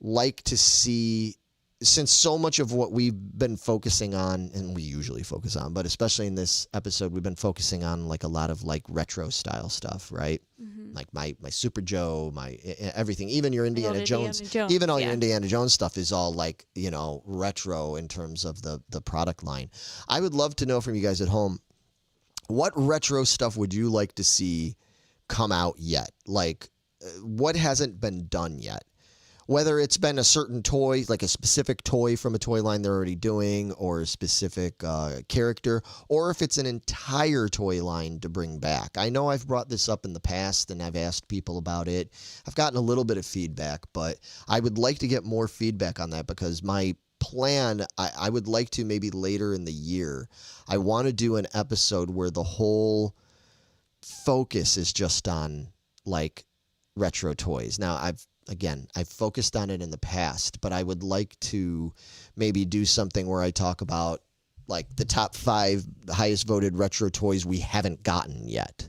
like to see, since so much of what we've been focusing on, and we usually focus on, but especially in this episode, we've been focusing on like a lot of like retro style stuff, right? Like my Super Joe, my everything, even your Indiana Jones, even all your Indiana Jones stuff is all like, retro in terms of the product line. I would love to know from you guys at home, what retro stuff would you like to see come out yet? Like what hasn't been done yet? Whether it's been a certain toy, like a specific toy from a toy line they're already doing, or a specific character, or if it's an entire toy line to bring back. I know I've brought this up in the past and I've asked people about it. I've gotten a little bit of feedback, but I would like to get more feedback on that, because my plan, I would like to maybe later in the year, I want to do an episode where the whole focus is just on like retro toys. Now, I've focused on it in the past, but I would like to maybe do something where I talk about like the top 5 highest voted retro toys we haven't gotten yet.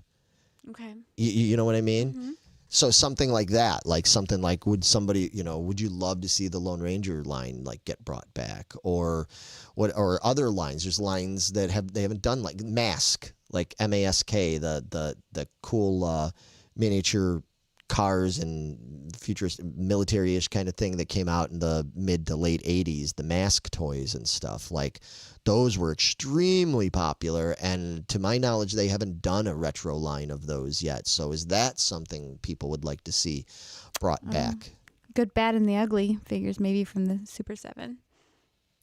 Okay. You know what I mean? So something like that, would you love to see the Lone Ranger line like get brought back, or other lines? There's lines that they haven't done, like Mask, like MASK, the cool miniature cars and futurist military-ish kind of thing that came out in the mid to late 80s, the Mask toys and stuff. Like those were extremely popular, and to my knowledge they haven't done a retro line of those yet. So is that something people would like to see brought back? Good, Bad, and the Ugly figures maybe from the Super 7.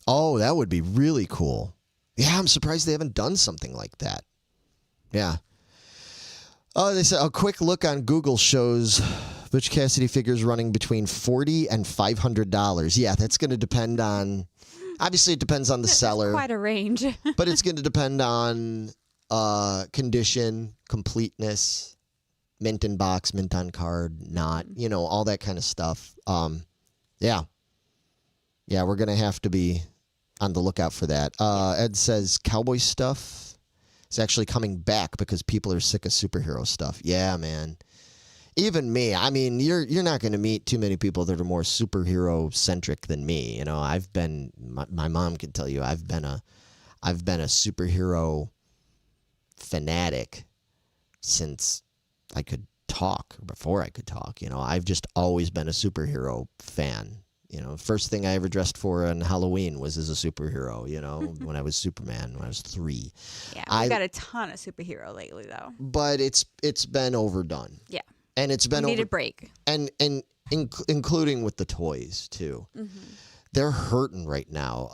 Oh, that would be really cool. Yeah, I'm surprised they haven't done something like that. Yeah. Oh, they said a quick look on Google shows Butch Cassidy figures running between $40 and $500. Yeah, that's going to depend on. Obviously, it depends on the seller. Quite a range. But it's going to depend on condition, completeness, mint in box, mint on card, not, all that kind of stuff. Yeah, we're going to have to be on the lookout for that. Ed says cowboy stuff. It's actually coming back because people are sick of superhero stuff. Yeah, man. Even me. I mean, you're not going to meet too many people that are more superhero centric than me. I've been. My mom can tell you I've been a superhero fanatic since I could talk. Before I could talk, I've just always been a superhero fan. You know, first thing I ever dressed for on Halloween was as a superhero, you know, when I was Superman, when I was 3. Yeah, I got a ton of superhero lately, though. But it's been overdone. Yeah. And it's been need a break. And including with the toys, too. Mm-hmm. They're hurting right now.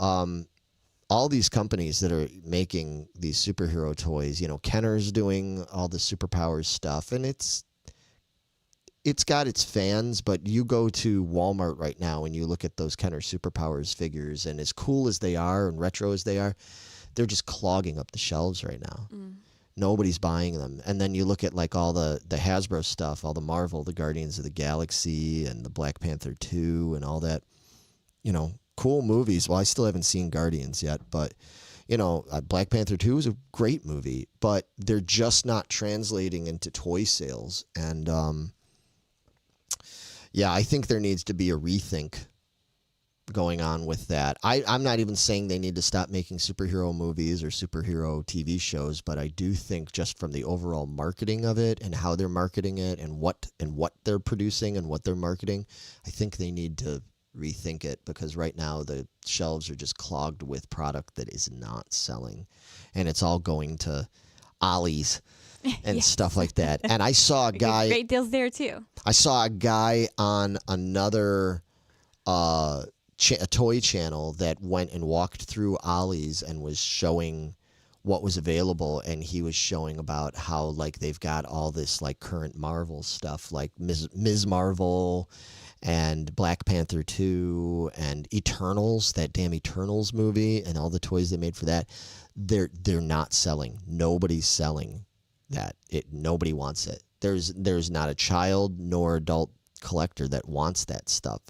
All these companies that are making these superhero toys, you know, Kenner's doing all the superpowers stuff, and it's got its fans, but you go to Walmart right now and you look at those Kenner Superpowers figures, and as cool as they are and retro as they are, they're just clogging up the shelves right now. Nobody's buying them. And then you look at like all the Hasbro stuff, all the Marvel, the Guardians of the Galaxy and the Black Panther 2 and all that, you know, cool movies. Well, I still haven't seen Guardians yet, but, you know, Black Panther 2 is a great movie, but they're just not translating into toy sales. And, yeah, I think there needs to be a rethink going on with that. I'm not even saying they need to stop making superhero movies or superhero TV shows, but I do think just from the overall marketing of it and how they're marketing it and what they're producing and what they're marketing, I think they need to rethink it, because right now the shelves are just clogged with product that is not selling, and it's all going to Ollie's and stuff like that. And I saw a guy, great deals there too. I saw a guy on another a toy channel that went and walked through Ollie's and was showing what was available, and he was showing about how like they've got all this like current Marvel stuff, like Ms. Marvel and Black Panther 2 and Eternals, that damn Eternals movie, and all the toys they made for that. They're not selling. Nobody's selling that. Nobody wants it. There's not a child nor adult collector that wants that stuff.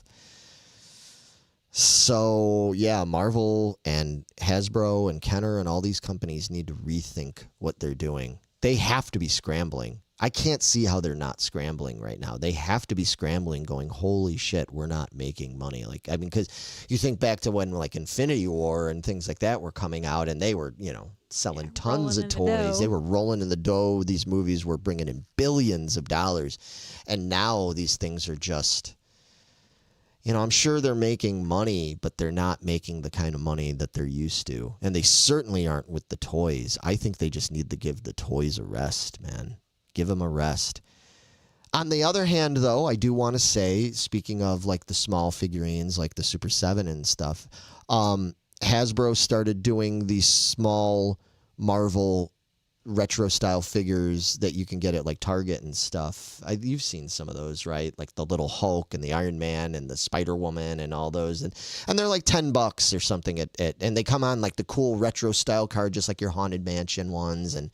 So, yeah, Marvel and Hasbro and Kenner and all these companies need to rethink what they're doing. They have to be scrambling. I can't see how they're not scrambling right now. They have to be scrambling, going, holy shit, we're not making money. Like, I mean, because you think back to when, like, Infinity War and things like that were coming out, and they were, you know, selling tons of toys. They were rolling in the dough. These movies were bringing in billions of dollars. And now these things are just, you know, I'm sure they're making money, but they're not making the kind of money that they're used to. And they certainly aren't with the toys. I think they just need to give the toys a rest, man. Give them a rest. On the other hand, though, I do want to say, speaking of like the small figurines, like the Super 7 and stuff, Hasbro started doing these small Marvel retro style figures that you can get at like Target and stuff. You've seen some of those, right? Like the little Hulk and the Iron Man and the Spider-Woman and all those, and they're like $10 or something and they come on like the cool retro style card, just like your Haunted Mansion ones, and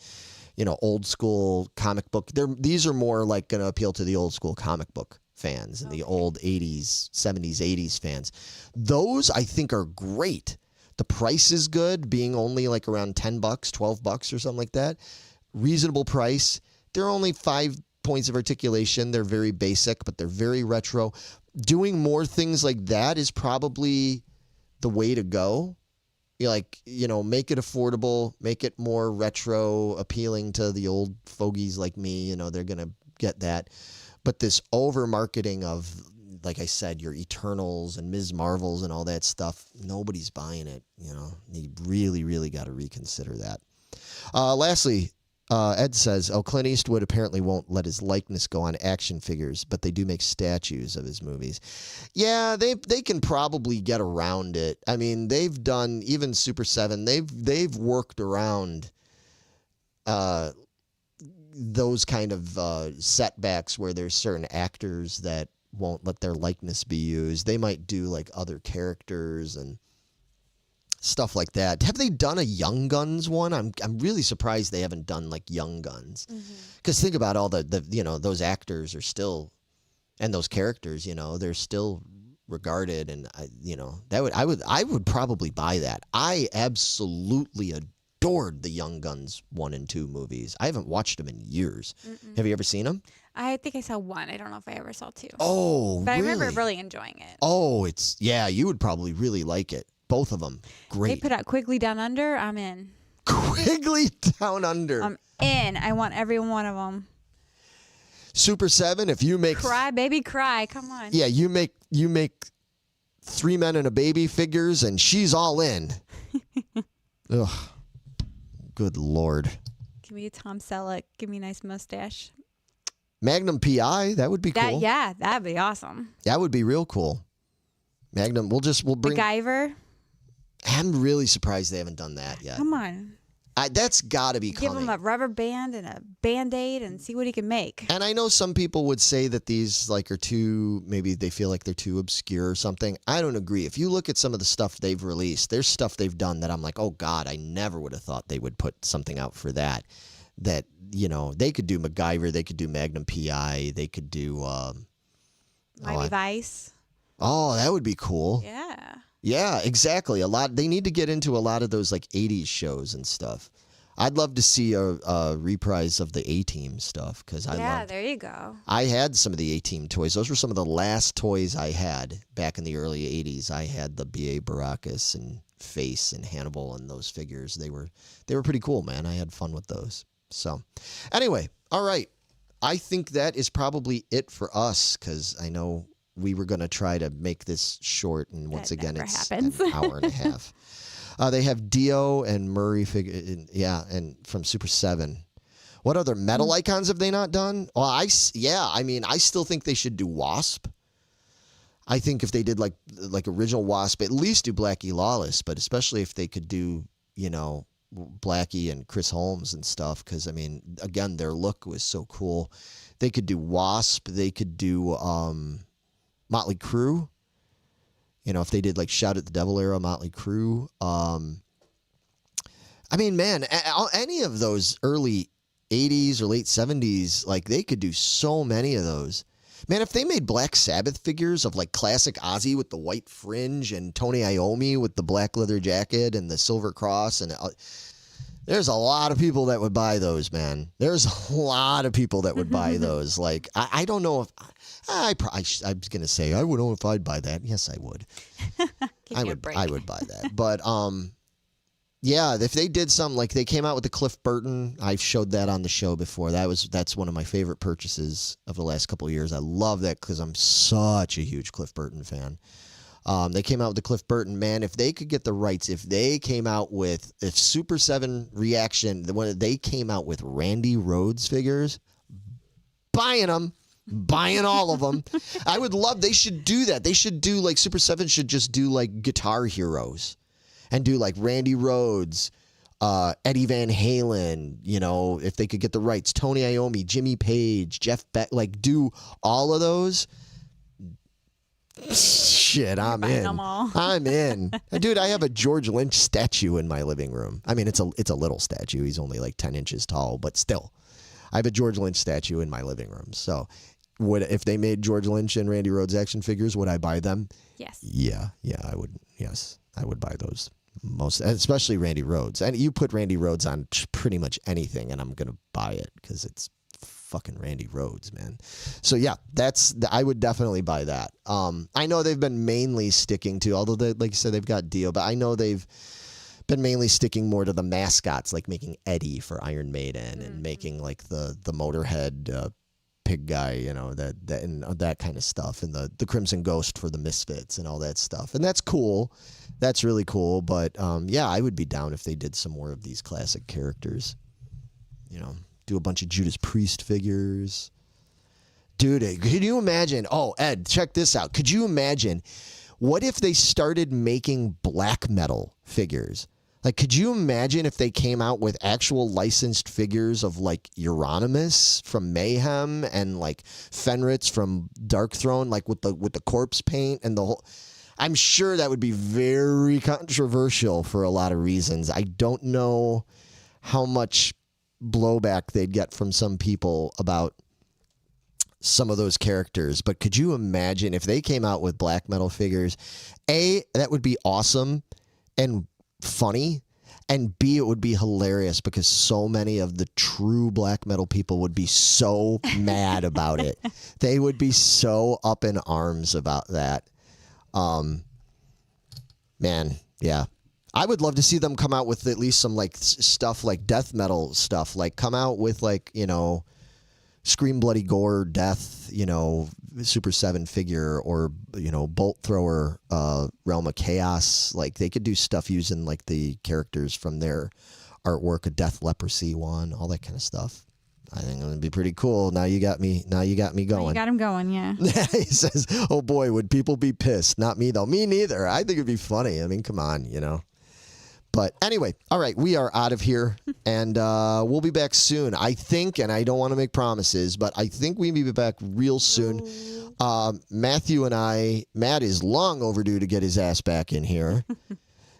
you know, old school comic book. These are more like going to appeal to the old school comic book fans and the old 80s, 70s, 80s fans. Those I think are great. The price is good, being only like around $10, $12 or something like that. Reasonable price. They're only 5 points of articulation. They're very basic, but they're very retro. Doing more things like that is probably the way to go. Like, you know, make it affordable, make it more retro, appealing to the old fogies like me. You know, they're going to get that. But this over marketing of, like I said, your Eternals and Ms. Marvels and all that stuff, nobody's buying it. You know, you really, really got to reconsider that. Lastly, Ed says, Clint Eastwood apparently won't let his likeness go on action figures, but they do make statues of his movies. Yeah, they can probably get around it. I mean, they've done, even Super 7, they've worked around those kind of setbacks where there's certain actors that won't let their likeness be used. They might do like other characters and stuff like that. Have they done a Young Guns one? I'm really surprised they haven't done like Young Guns. Because think about all the you know, those actors are still, and those characters, you know, they're still regarded, and you know, I would probably buy that. I absolutely adored the Young Guns 1 and 2 movies. I haven't watched them in years. Have you ever seen them? I think I saw 1. I don't know if I ever saw 2. Oh, but really? I remember really enjoying it. Oh, yeah, you would probably really like it. Both of them. Great. They put out Quigley Down Under. I'm in. Quigley Down Under. I'm in. I want every one of them. Super 7, if you make... Cry, baby, cry. Come on. Yeah, you make 3 Men and a Baby figures, and she's all in. Ugh. Good Lord. Give me a Tom Selleck. Give me a nice mustache. Magnum PI, that would be cool. Yeah, that'd be awesome. That would be real cool. Magnum, we'll bring... MacGyver. I'm really surprised they haven't done that yet. Come on. That's got to be coming. Give him a rubber band and a Band-Aid and see what he can make. And I know some people would say that these like are too, maybe they feel like they're too obscure or something. I don't agree. If you look at some of the stuff they've released, there's stuff they've done that I'm like, oh God, I never would have thought they would put something out for that. That, you know, they could do MacGyver, they could do Magnum PI, they could do... Miami Vice. Oh, that would be cool. Yeah. Yeah, exactly. They need to get into a lot of those like 80s shows and stuff. I'd love to see a reprise of the A-Team stuff there you go. I had some of the A-Team toys. Those were some of the last toys I had back in the early 80s. I had the B.A. Baracus and Face and Hannibal and those figures. They were pretty cool, man. I had fun with those. So, anyway, all right. I think that is probably it for us because I know we were going to try to make this short, and once again, it's an hour and a half. They have Dio and Murray and from Super 7. What other metal icons have they not done? Well, I still think they should do Wasp. I think if they did like original Wasp, at least do Blackie Lawless, but especially if they could do, you know, Blackie and Chris Holmes and stuff, because I mean, again, their look was so cool. They could do Wasp. They could do Motley Crue. You know, if they did like Shout at the Devil era, Motley Crue. I mean, man, any of those early 80s or late 70s, like they could do so many of those. Man, if they made Black Sabbath figures of like classic Ozzy with the white fringe and Tony Iommi with the black leather jacket and the silver cross, and there's a lot of people that would buy those, man. There's a lot of people that would buy those. Like, I don't know if I was going to say I would know if I'd buy that. Yes, I would. I would buy that. But yeah, if they did something like they came out with the Cliff Burton, I've showed that on the show before. That's one of my favorite purchases of the last couple of years. I love that because I'm such a huge Cliff Burton fan. They came out with the Cliff Burton, man. If they could get the rights, if Super 7 Reaction, when they came out with Randy Rhoads figures, buying them. Buying all of them. I would love, they should do that. They should do like Super 7 should just do like Guitar Heroes and do like Randy Rhoads, Eddie Van Halen, you know, if they could get the rights, Tony Iommi, Jimmy Page, Jeff Beck, like do all of those. Shit, I'm in. I'm in. Dude, I have a George Lynch statue in my living room. I mean, it's a little statue. He's only like 10 inches tall, but still. I have a George Lynch statue in my living room. So if they made George Lynch and Randy Rhoads action figures, would I buy them? Yes. Yeah, I would. Yes, I would buy those. Especially Randy Rhoads. And you put Randy Rhoads on pretty much anything, and I'm going to buy it because it's fucking Randy Rhoads, man. So, yeah, I would definitely buy that. I know they've been mainly sticking to, although, like you said, they've got Dio, but I know they've been mainly sticking more to the mascots, like making Eddie for Iron Maiden and making like the Motorhead pig guy, you know, that kind of stuff, and the Crimson Ghost for the Misfits and all that stuff. And that's cool. That's really cool. But yeah, I would be down if they did some more of these classic characters. You know, do a bunch of Judas Priest figures. Dude, could you imagine? Oh, Ed, check this out. Could you imagine? What if they started making black metal figures? Like, could you imagine if they came out with actual licensed figures of like Euronymous from Mayhem and like Fenritz from Darkthrone, like with the corpse paint and the whole? I'm sure that would be very controversial for a lot of reasons. I don't know how much blowback they'd get from some people about some of those characters, but could you imagine if they came out with black metal figures? A, that would be awesome and funny, and B, it would be hilarious because so many of the true black metal people would be so mad about it. They would be so up in arms about that. Man, yeah. I would love to see them come out with at least some like stuff like death metal stuff, like come out with like, you know, Scream Bloody Gore, Death, you know, Super 7 figure, or, you know, Bolt Thrower, Realm of Chaos. Like, they could do stuff using, like, the characters from their artwork, a Death Leprosy one, all that kind of stuff. I think it would be pretty cool. Now you got me going. You got him going, yeah. He says, oh boy, would people be pissed? Not me, though. Me neither. I think it'd be funny. I mean, come on, you know. But anyway, all right, we are out of here, and we'll be back soon. I think, and I don't want to make promises, but I think we'll be back real soon. Matthew and Matt is long overdue to get his ass back in here.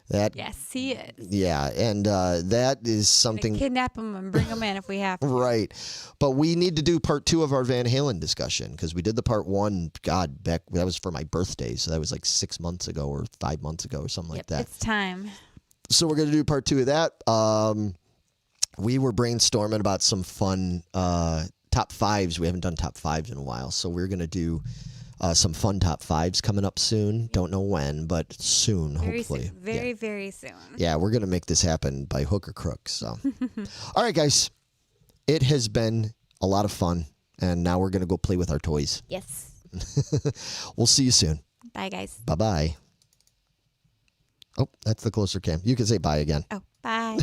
Yes, he is. Yeah, and that is something. Kidnap him and bring him in if we have to. Right, but we need to do part 2 of our Van Halen discussion, because we did the part 1. God, back that was for my birthday, so that was like 6 months ago or 5 months ago or something like that. It's time. So we're gonna do part 2 of that. We were brainstorming about some fun top 5s. We haven't done top 5s in a while, so we're gonna do. Some fun top 5s coming up soon. Don't know when, but soon, hopefully. Very soon. Yeah, we're going to make this happen by hook or crook. So, all right, guys. It has been a lot of fun, and now we're going to go play with our toys. Yes. We'll see you soon. Bye, guys. Bye-bye. Oh, that's the closer cam. You can say bye again. Oh, bye.